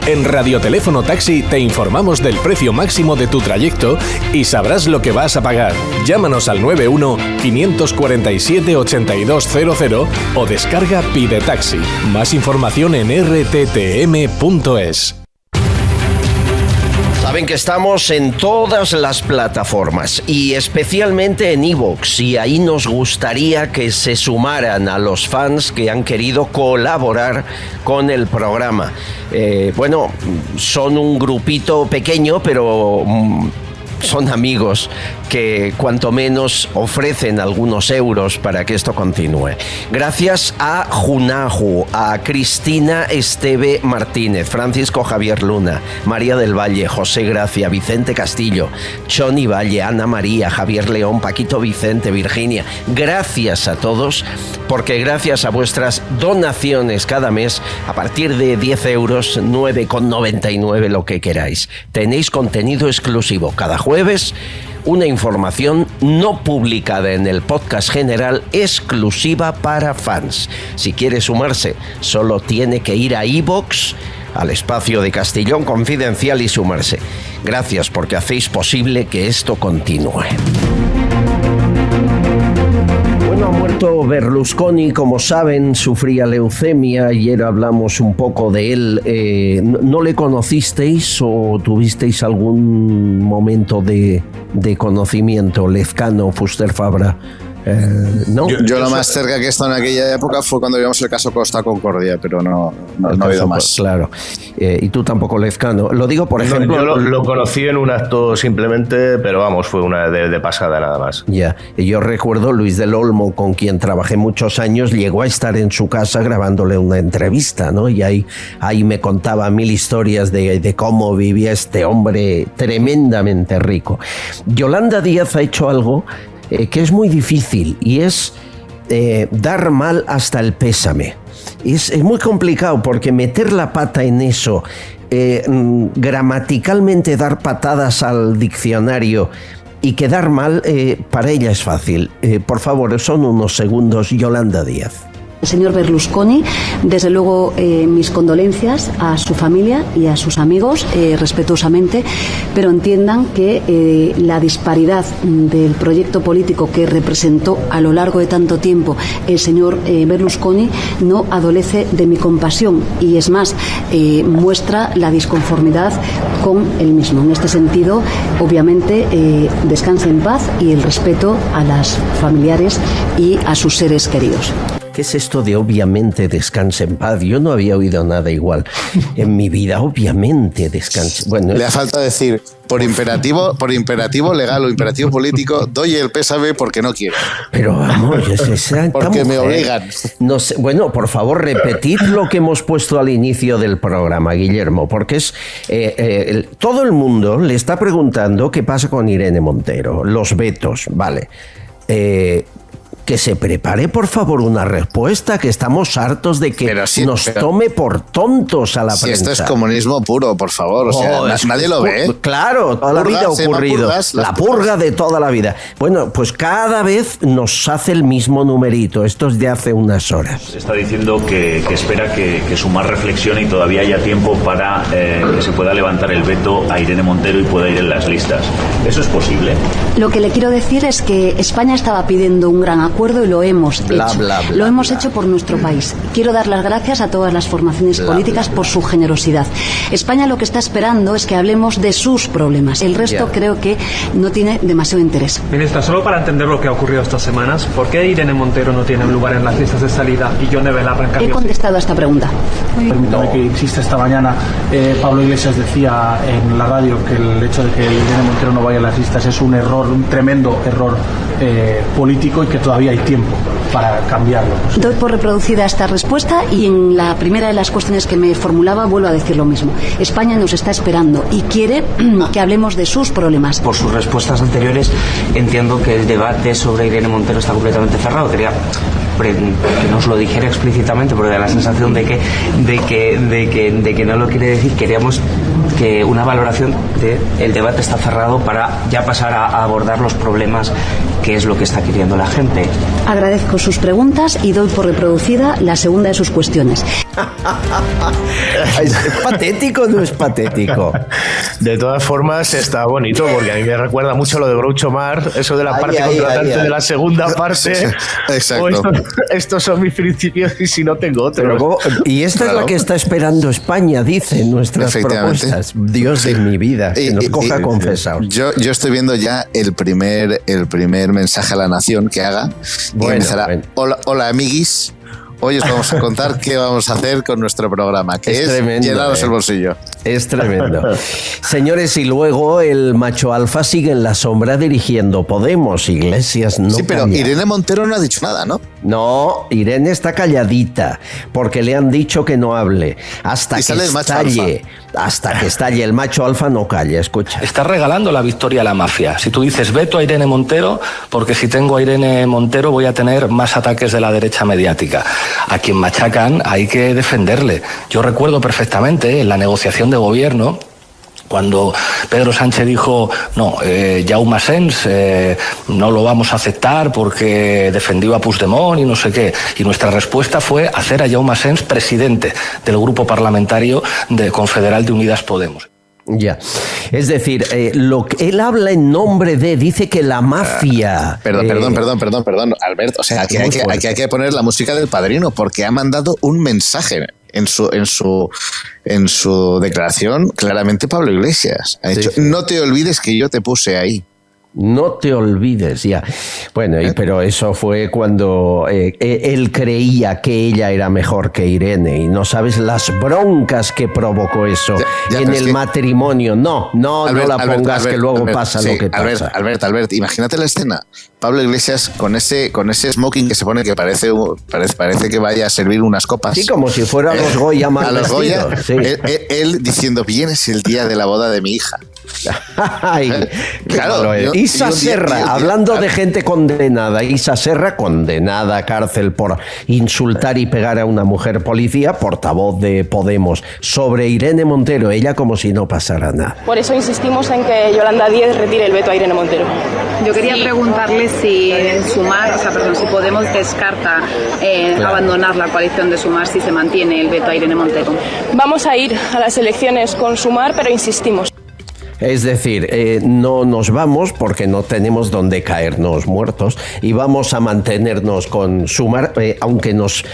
En Radioteléfono Taxi te informamos del precio máximo de tu trayecto y sabrás lo que vas a pagar. Llámanos al 91-547-8200 o descarga Pide Taxi. Más información en rttm.es. Saben que estamos en todas las plataformas y especialmente en iVoox, y ahí nos gustaría que se sumaran a los fans que han querido colaborar con el programa. Bueno, son un grupito pequeño, pero son amigos que cuanto menos ofrecen algunos euros para que esto continúe. Gracias a Junahu, a Cristina Esteve Martínez, Francisco Javier Luna, María del Valle, José Gracia, Vicente Castillo, Choni Valle, Ana María, Javier León, Paquito Vicente, Virginia. Gracias a todos, porque gracias a vuestras donaciones cada mes, a partir de 10 euros, 9,99, lo que queráis, tenéis contenido exclusivo cada jueves, una información no publicada en el podcast general, exclusiva para fans. Si quiere sumarse, solo tiene que ir a iVoox, al espacio de Castellón Confidencial, y sumarse. Gracias, porque hacéis posible que esto continúe. Bueno, ha muerto Berlusconi, como saben, sufría leucemia. Ayer hablamos un poco de él. ¿No le conocisteis o tuvisteis algún momento de conocimiento lezcano, Fuster Fabra? ¿No? Yo lo más cerca que he estado en aquella época fue cuando vimos el caso Costa Concordia, pero no ha habido más. Claro. Y tú tampoco, Lezcano. Lo digo, por ejemplo... Yo lo conocí en un acto simplemente, pero vamos, fue una de pasada nada más. Ya. Y yo recuerdo Luis del Olmo, con quien trabajé muchos años, llegó a estar en su casa grabándole una entrevista, ¿no? Y ahí me contaba mil historias de cómo vivía este hombre tremendamente rico. Yolanda Díaz ha hecho algo que es muy difícil y es dar mal hasta el pésame. Es muy complicado porque meter la pata en eso, gramaticalmente dar patadas al diccionario y quedar mal, para ella es fácil. Por favor, son unos segundos, Yolanda Díaz. El señor Berlusconi, desde luego mis condolencias a su familia y a sus amigos, respetuosamente, pero entiendan que la disparidad del proyecto político que representó a lo largo de tanto tiempo el señor Berlusconi no adolece de mi compasión y es más, muestra la disconformidad con él mismo. En este sentido, obviamente, descanse en paz y el respeto a las familiares y a sus seres queridos. ¿Qué es esto de obviamente descanse en paz? Yo no había oído nada igual en mi vida. Obviamente descanse. Bueno, le ha faltado decir por imperativo legal o imperativo político, doy el pésame porque no quiero. Pero vamos, porque me obligan. No sé, bueno, por favor, repetid lo que hemos puesto al inicio del programa, Guillermo, porque es todo el mundo le está preguntando qué pasa con Irene Montero, los vetos, vale. Que se prepare, por favor, una respuesta, que estamos hartos de que tome por tontos a la prensa. Esto es comunismo puro, por favor. O sea, nadie lo ve. Claro, toda la vida ha ocurrido. La purga de toda la vida. Bueno, pues cada vez nos hace el mismo numerito. Esto es de hace unas horas. Está diciendo que espera que Sumar reflexione y todavía haya tiempo para que se pueda levantar el veto a Irene Montero y pueda ir en las listas. ¿Eso es posible? Lo que le quiero decir es que España estaba pidiendo un gran acuerdo y lo hemos hecho. Lo hemos hecho por nuestro país. Quiero dar las gracias a todas las formaciones políticas por su generosidad. España lo que está esperando es que hablemos de sus problemas. El resto creo que no tiene demasiado interés. Ministra, solo para entender lo que ha ocurrido estas semanas, ¿por qué Irene Montero no tiene un lugar en las listas de salida y Yone Belarra en cambio? He contestado a esta pregunta. Permítame que insista. Esta mañana Pablo Iglesias decía en la radio que el hecho de que Irene Montero no vaya a las listas es un error, un tremendo error político y que todavía hay tiempo para cambiarlo. Doy por reproducida esta respuesta y en la primera de las cuestiones que me formulaba vuelvo a decir lo mismo. España nos está esperando y quiere que hablemos de sus problemas. Por sus respuestas anteriores entiendo que el debate sobre Irene Montero está completamente cerrado. Quería que nos lo dijera explícitamente porque da la sensación de que no lo quiere decir. Queríamos que una valoración de el debate está cerrado para ya pasar a abordar los problemas, que es lo que está queriendo la gente. Agradezco sus preguntas y doy por reproducida la segunda de sus cuestiones. ¿Es patético o no es patético? De todas formas está bonito porque a mí me recuerda mucho lo de Groucho Marx, eso de la parte contratante de la segunda parte. Exacto. Estos son mis principios y si no tengo otros. Y esta es la que está esperando España, dicen nuestras propuestas. Dios de mi vida, que nos coja confesados. Yo estoy viendo ya el primer mensaje a la nación que haga. Y empezará, hola amiguis. Hoy os vamos a contar qué vamos a hacer con nuestro programa, que es llenaros el bolsillo. Es tremendo. Señores, y luego el macho alfa sigue en la sombra dirigiendo Podemos. Iglesias no. Sí, pero calla. Irene Montero no ha dicho nada, ¿no? No, Irene está calladita porque le han dicho que no hable hasta que estalle. Hasta que estalle. El macho alfa no calla, escucha. Está regalando la victoria a la mafia. Si tú dices veto a Irene Montero, porque si tengo a Irene Montero voy a tener más ataques de la derecha mediática. A quien machacan hay que defenderle. Yo recuerdo perfectamente en la negociación de gobierno cuando Pedro Sánchez dijo no, Jaume Asens no lo vamos a aceptar porque defendió a Puigdemont y no sé qué, y nuestra respuesta fue hacer a Jaume Asens presidente del grupo parlamentario de Confederal de Unidas Podemos. Ya, es decir, lo que él habla en nombre de, dice que la mafia... Perdón, Alberto, o sea, aquí hay que poner la música del Padrino porque ha mandado un mensaje en su declaración claramente Pablo Iglesias. Ha dicho, no te olvides que yo te puse ahí. No te olvides, ya. Bueno, pero eso fue cuando él creía que ella era mejor que Irene y no sabes las broncas que provocó eso en el matrimonio. No la pongas, que luego pasa lo que pasa. Albert, imagínate la escena. Pablo Iglesias con ese smoking que se pone que parece que vaya a servir unas copas. Sí, como si fuera a los Goya mal a los Goya, sí. él diciendo, bien es el día de la boda de mi hija. Ay, claro, Isa Serra, hablando de gente condenada, Isa Serra condenada a cárcel por insultar y pegar a una mujer policía, portavoz de Podemos, sobre Irene Montero, ella como si no pasara nada. Por eso insistimos en que Yolanda Díez retire el veto a Irene Montero. Yo quería preguntarle si si Podemos descarta abandonar la coalición de Sumar si se mantiene el veto a Irene Montero. Vamos a ir a las elecciones con Sumar, pero insistimos. Es decir, no nos vamos porque no tenemos donde caernos muertos y vamos a mantenernos con Sumar, aunque nos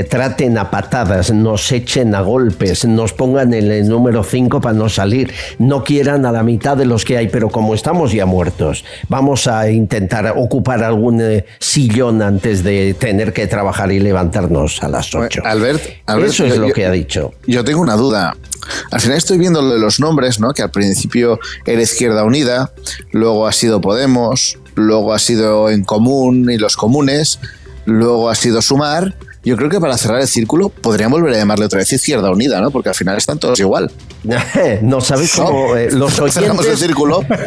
traten a patadas, nos echen a golpes, nos pongan en el número 5 para no salir, no quieran a la mitad de los que hay, pero como estamos ya muertos, vamos a intentar ocupar algún sillón antes de tener que trabajar y levantarnos a las 8. Albert, eso es lo que ha dicho. Yo tengo una duda. Al final estoy viendo los nombres, ¿no? Que al principio era Izquierda Unida, luego ha sido Podemos, luego ha sido En Común y los Comunes, luego ha sido Sumar. Yo creo que para cerrar el círculo podrían volver a llamarle otra vez Izquierda Unida, ¿no? Porque al final están todos igual. No sabes cómo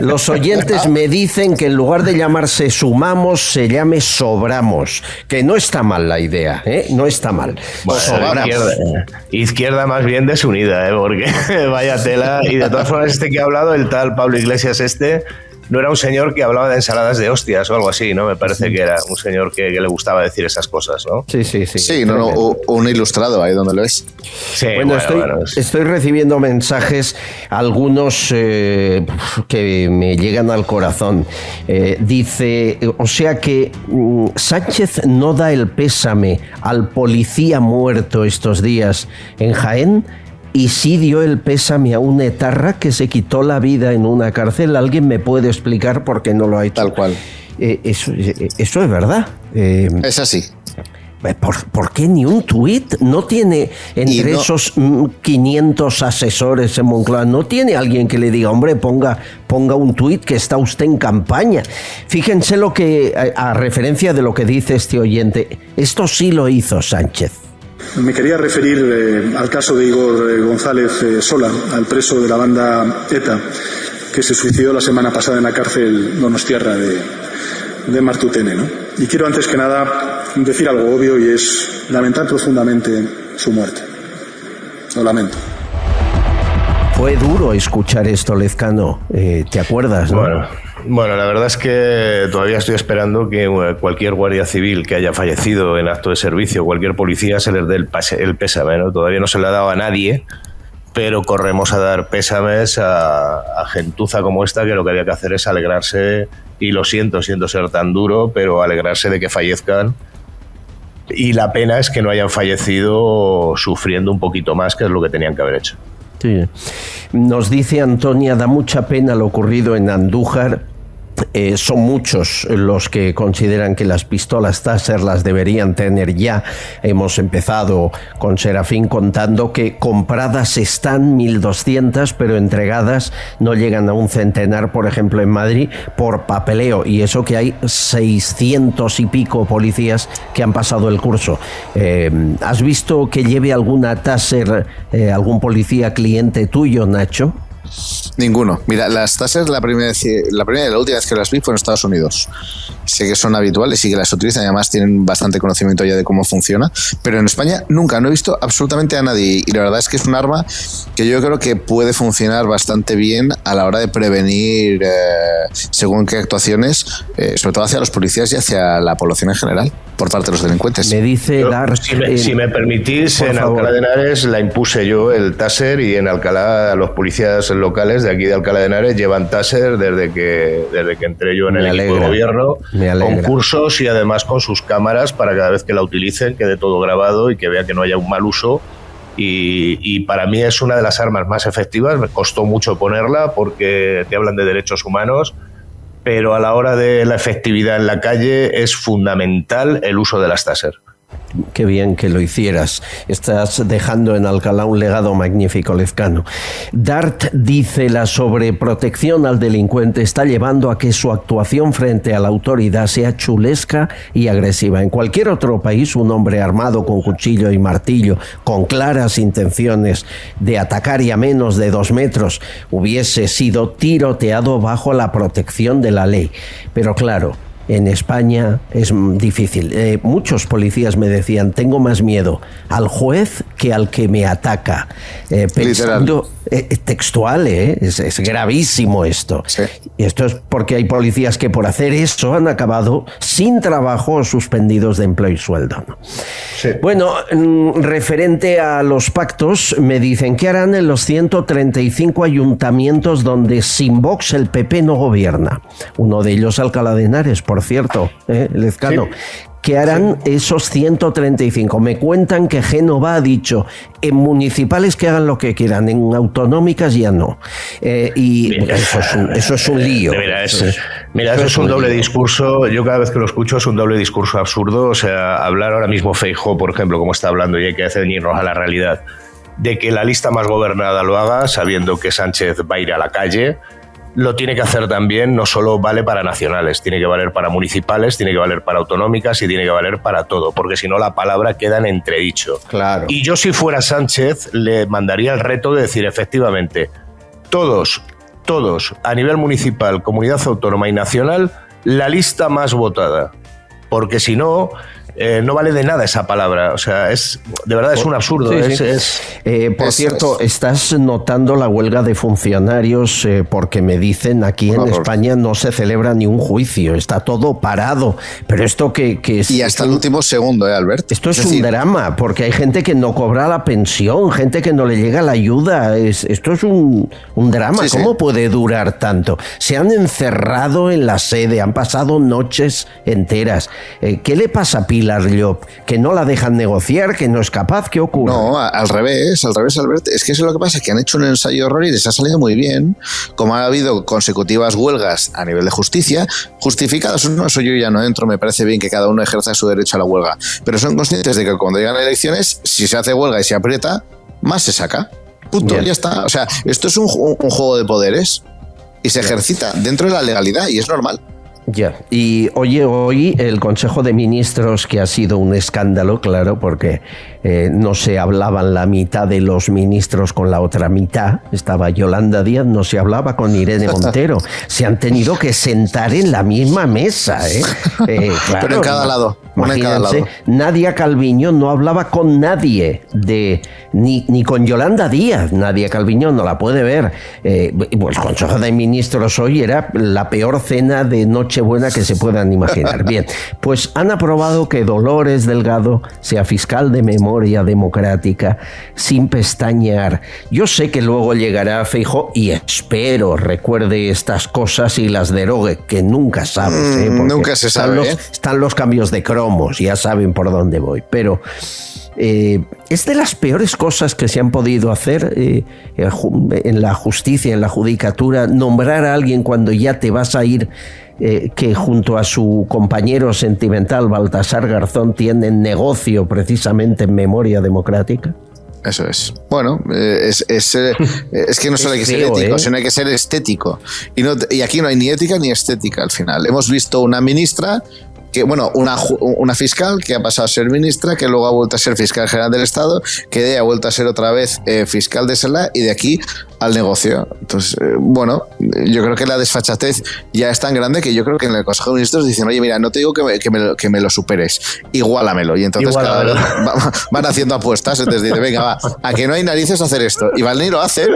los oyentes me dicen que en lugar de llamarse Sumamos se llame Sobramos, que no está mal la idea, no está mal. Bueno, izquierda más bien desunida, porque vaya tela. Y de todas formas, que ha hablado, el tal Pablo Iglesias no era un señor que hablaba de ensaladas de hostias o algo así, ¿no? Me parece que era un señor que le gustaba decir esas cosas, ¿no? Sí. Sí, un ilustrado ahí donde lo ves. Sí, estoy recibiendo mensajes, algunos que me llegan al corazón. Dice, o sea que Sánchez no da el pésame al policía muerto estos días en Jaén, y sí dio el pésame a un etarra que se quitó la vida en una cárcel. ¿Alguien me puede explicar por qué no lo ha hecho? Tal cual. Eso es verdad. Es así. ¿Por qué ni un tuit? ¿No tiene esos 500 asesores en Moncloa? ¿No tiene alguien que le diga, hombre, ponga un tuit que está usted en campaña? Fíjense lo que, a referencia de lo que dice este oyente, esto sí lo hizo Sánchez. Me quería referir al caso de Igor González Sola, al preso de la banda ETA, que se suicidó la semana pasada en la cárcel donostiarra de Martutene, ¿no? Y quiero antes que nada decir algo obvio, y es lamentar profundamente su muerte. Lo lamento. Fue duro escuchar esto, Lezcano. ¿Te acuerdas, no? Bueno, la verdad es que todavía estoy esperando que cualquier guardia civil que haya fallecido en acto de servicio, cualquier policía, se les dé el pésame, ¿no? Todavía no se le ha dado a nadie, pero corremos a dar pésames a gentuza como esta, que lo que había que hacer es alegrarse, y lo siento ser tan duro, pero alegrarse de que fallezcan. Y la pena es que no hayan fallecido sufriendo un poquito más, que es lo que tenían que haber hecho. Sí. Nos dice Antonia, da mucha pena lo ocurrido en Andújar. Son muchos los que consideran que las pistolas Taser las deberían tener ya. Hemos empezado con Serafín contando que compradas están 1.200, pero entregadas no llegan a un centenar, por ejemplo, en Madrid, por papeleo. Y eso que hay 600 y pico policías que han pasado el curso. ¿Has visto que lleve alguna Taser algún policía cliente tuyo, Nacho? Ninguno. Mira, las Taser la primera y la última vez que las vi fue en Estados Unidos. Sé que son habituales y que las utilizan, y además tienen bastante conocimiento ya de cómo funciona, pero en España nunca, no he visto absolutamente a nadie, y la verdad es que es un arma que yo creo que puede funcionar bastante bien a la hora de prevenir según qué actuaciones, sobre todo hacia los policías y hacia la población en general, por parte de los delincuentes. Me dice si me permitís, en Alcalá de Henares la impuse yo, el Taser, y en Alcalá los policías locales de aquí de Alcalá de Henares llevan Taser desde que entré yo en el equipo de gobierno, con cursos y además con sus cámaras para cada vez que la utilicen quede todo grabado y que vea que no haya un mal uso. Y para mí es una de las armas más efectivas. Me costó mucho ponerla porque te hablan de derechos humanos, pero a la hora de la efectividad en la calle es fundamental el uso de las Taser. qué bien que lo hicieras. Estás dejando en Alcalá un legado magnífico, Lezcano. Dart dice: la sobreprotección al delincuente está llevando a que su actuación frente a la autoridad sea chulesca y agresiva. En cualquier otro país, un hombre armado con cuchillo y martillo, con claras intenciones de atacar y a menos de 2 metros, hubiese sido tiroteado bajo la protección de la ley. Pero claro, en España es difícil. Muchos policías me decían: tengo más miedo al juez que al que me ataca. Pensando textual, es gravísimo esto. Sí. Y esto es porque hay policías que por hacer eso han acabado sin trabajo o suspendidos de empleo y sueldo, ¿no? Sí. Bueno, referente a los pactos, me dicen: ¿qué harán en los 135 ayuntamientos donde sin Vox el PP no gobierna? Uno de ellos Alcalá de Henares, por cierto, Lezcano. Sí. ¿Qué harán esos 135? Me cuentan que Génova ha dicho: en municipales que hagan lo que quieran, en autonómicas ya no. Eso es un lío. Eso es un doble discurso. Yo cada vez que lo escucho es un doble discurso absurdo. O sea, hablar ahora mismo Feijóo, por ejemplo, como está hablando, y hay que ceñirnos a la realidad, de que la lista más gobernada lo haga, sabiendo que Sánchez va a ir a la calle. Lo tiene que hacer también, no solo vale para nacionales, tiene que valer para municipales, tiene que valer para autonómicas y tiene que valer para todo, porque si no la palabra queda en entredicho. Claro. Y yo, si fuera Sánchez, le mandaría el reto de decir, efectivamente, todos, a nivel municipal, comunidad autónoma y nacional, la lista más votada, porque si no... no vale de nada esa palabra, o sea, de verdad es un absurdo. Por cierto, estás notando la huelga de funcionarios, porque me dicen aquí en España no se celebra ni un juicio, está todo parado, pero esto que es... Y hasta el último segundo, Albert. Esto es un drama, porque hay gente que no cobra la pensión, gente que no le llega la ayuda, esto es un drama. ¿Cómo puede durar tanto? Se han encerrado en la sede, han pasado noches enteras. ¿Qué le pasa a Pilar Llop? ¿Que no la dejan negociar? ¿Que no es capaz? ¿Qué ocurre? No, al revés, Albert. Es que eso es lo que pasa, que han hecho un ensayo horror y les ha salido muy bien. Como ha habido consecutivas huelgas a nivel de justicia, justificadas o no, eso yo ya no entro, me parece bien que cada uno ejerza su derecho a la huelga. Pero son conscientes de que cuando llegan elecciones, si se hace huelga y se aprieta, más se saca. Punto, ya está. O sea, esto es un juego de poderes y se ejercita dentro de la legalidad y es normal. Ya, y oye, hoy el Consejo de Ministros, que ha sido un escándalo, claro, porque no se hablaban la mitad de los ministros con la otra mitad, estaba Yolanda Díaz, no se hablaba con Irene Montero, se han tenido que sentar en la misma mesa, claro, pero en cada lado, una en cada lado. Nadia Calviño no hablaba con nadie, ni con Yolanda Díaz, Nadia Calviño no la puede ver. Pues el Consejo de Ministros hoy era la peor cena de Nochebuena que se puedan imaginar. Bien, pues han aprobado que Dolores Delgado sea fiscal de memoria democrática, sin pestañear. Yo sé que luego llegará Feijóo y espero recuerde estas cosas y las derogue, que nunca sabes, nunca se sabe. Están los cambios de cromos, ya saben por dónde voy, pero es de las peores cosas que se han podido hacer en la justicia, en la judicatura, nombrar a alguien cuando ya te vas a ir, que junto a su compañero sentimental Baltasar Garzón tienen negocio precisamente en memoria democrática. Eso es. Bueno, es que no solo hay que ser ético, sino hay que ser estético. Y aquí no hay ni ética ni estética al final. Hemos visto una ministra que, bueno, una fiscal que ha pasado a ser ministra, que luego ha vuelto a ser fiscal general del Estado, que ha vuelto a ser otra vez fiscal de Sela, y de aquí al negocio. Entonces, bueno, yo creo que la desfachatez ya es tan grande que yo creo que en el Consejo de Ministros dicen: oye, mira, no te digo que me lo superes, igualamelo. Y entonces cada vez van haciendo apuestas. Entonces dice: venga, va, a que no hay narices a hacer esto. Y van y lo hacen.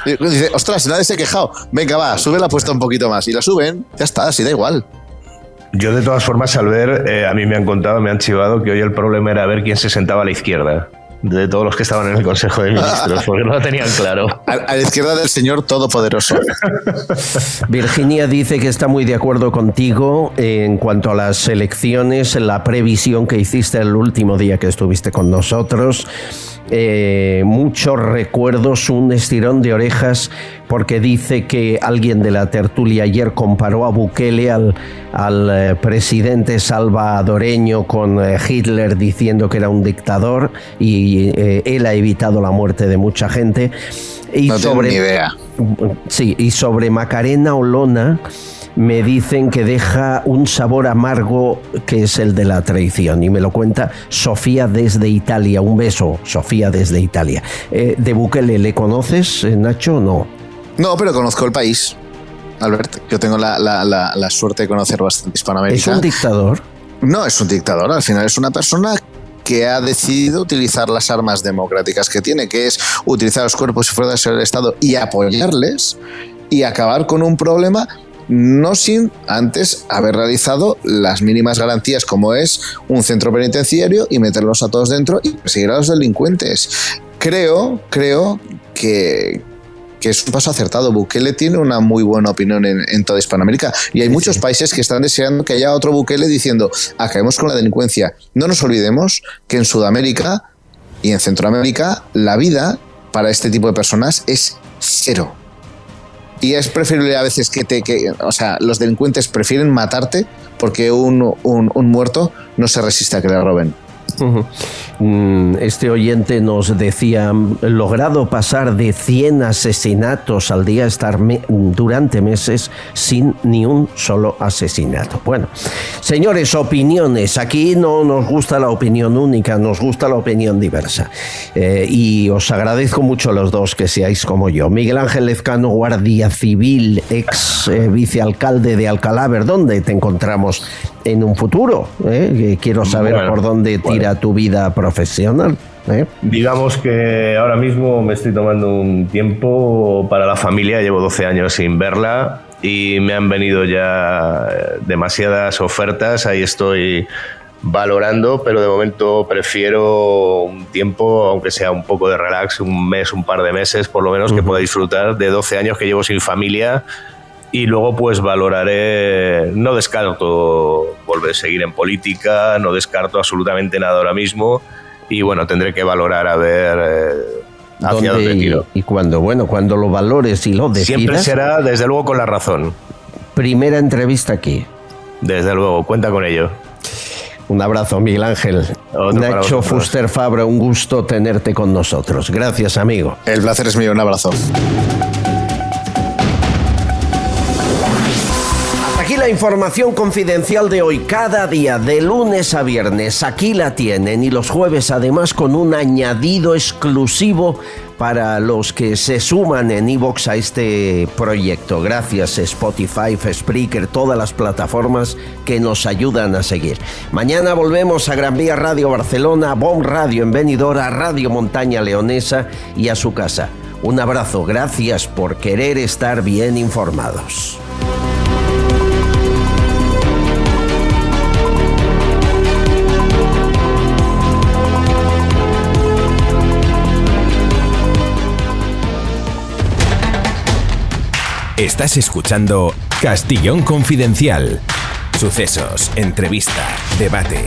Dice: ostras, nadie se ha quejado. Venga, va, sube la apuesta un poquito más. Y la suben, ya está, así da igual. Yo, de todas formas, al ver, a mí me han contado, me han chivado que hoy el problema era ver quién se sentaba a la izquierda de todos los que estaban en el Consejo de Ministros, porque no lo tenían claro. A la izquierda del señor todopoderoso. Virginia dice que está muy de acuerdo contigo en cuanto a las elecciones, la previsión que hiciste el último día que estuviste con nosotros. muchos recuerdos, un estirón de orejas, porque dice que alguien de la tertulia ayer comparó a Bukele al presidente salvadoreño con Hitler, diciendo que era un dictador, y él ha evitado la muerte de mucha gente. Y no tengo ni idea. Sí, y sobre Macarena Olona me dicen que deja un sabor amargo, que es el de la traición, y me lo cuenta Sofía desde Italia. Un beso, Sofía desde Italia. ¿De Bukele le conoces, Nacho? No, pero conozco el país, Albert. Yo tengo la suerte de conocer bastante Hispanoamérica. ¿Es un dictador? No es un dictador, al final es una persona que ha decidido utilizar las armas democráticas que tiene, que es utilizar los cuerpos y fuerzas del Estado y apoyarles, y acabar con un problema, no sin antes haber realizado las mínimas garantías, como es un centro penitenciario y meterlos a todos dentro y perseguir a los delincuentes. Creo que es un paso acertado. Bukele tiene una muy buena opinión en toda Hispanoamérica, y hay muchos países que están deseando que haya otro Bukele diciendo: acabemos con la delincuencia. No nos olvidemos que en Sudamérica y en Centroamérica la vida para este tipo de personas es cero. Y es preferible a veces o sea, los delincuentes prefieren matarte porque un muerto no se resiste a que le roben. Este oyente nos decía: logrado pasar de 100 asesinatos al día, estar durante meses sin ni un solo asesinato. Bueno, señores, opiniones. Aquí no nos gusta la opinión única, nos gusta la opinión diversa. Y os agradezco mucho a los dos que seáis como yo. Miguel Ángel Lezcano, guardia civil, ex vicealcalde de Alcalá. ¿Dónde te encontramos en un futuro? Quiero saber por dónde tira tu vida profesional. Digamos que ahora mismo me estoy tomando un tiempo para la familia. Llevo 12 años sin verla y me han venido ya demasiadas ofertas. Ahí estoy valorando, pero de momento prefiero un tiempo, aunque sea un poco de relax, un mes, un par de meses por lo menos, que pueda disfrutar de 12 años que llevo sin familia. Y luego pues valoraré, no descarto volver a seguir en política, no descarto absolutamente nada ahora mismo, y bueno, tendré que valorar a ver hacia dónde tiro. Y cuando lo valores y lo decidas... Siempre será, desde luego, con la razón. Primera entrevista aquí. Desde luego, cuenta con ello. Un abrazo, Miguel Ángel. Nacho Fuster Fabra, un gusto tenerte con nosotros. Gracias, amigo. El placer es mío, un abrazo. Aquí la información confidencial de hoy, cada día, de lunes a viernes, aquí la tienen, y los jueves además con un añadido exclusivo para los que se suman en iVoox a este proyecto. Gracias Spotify, Spreaker, todas las plataformas que nos ayudan a seguir. Mañana volvemos a Gran Vía Radio Barcelona, Bon Radio en Benidorm, a Radio Montaña Leonesa y a su casa. Un abrazo, gracias por querer estar bien informados. Estás escuchando Castellón Confidencial. Sucesos, entrevista, debate.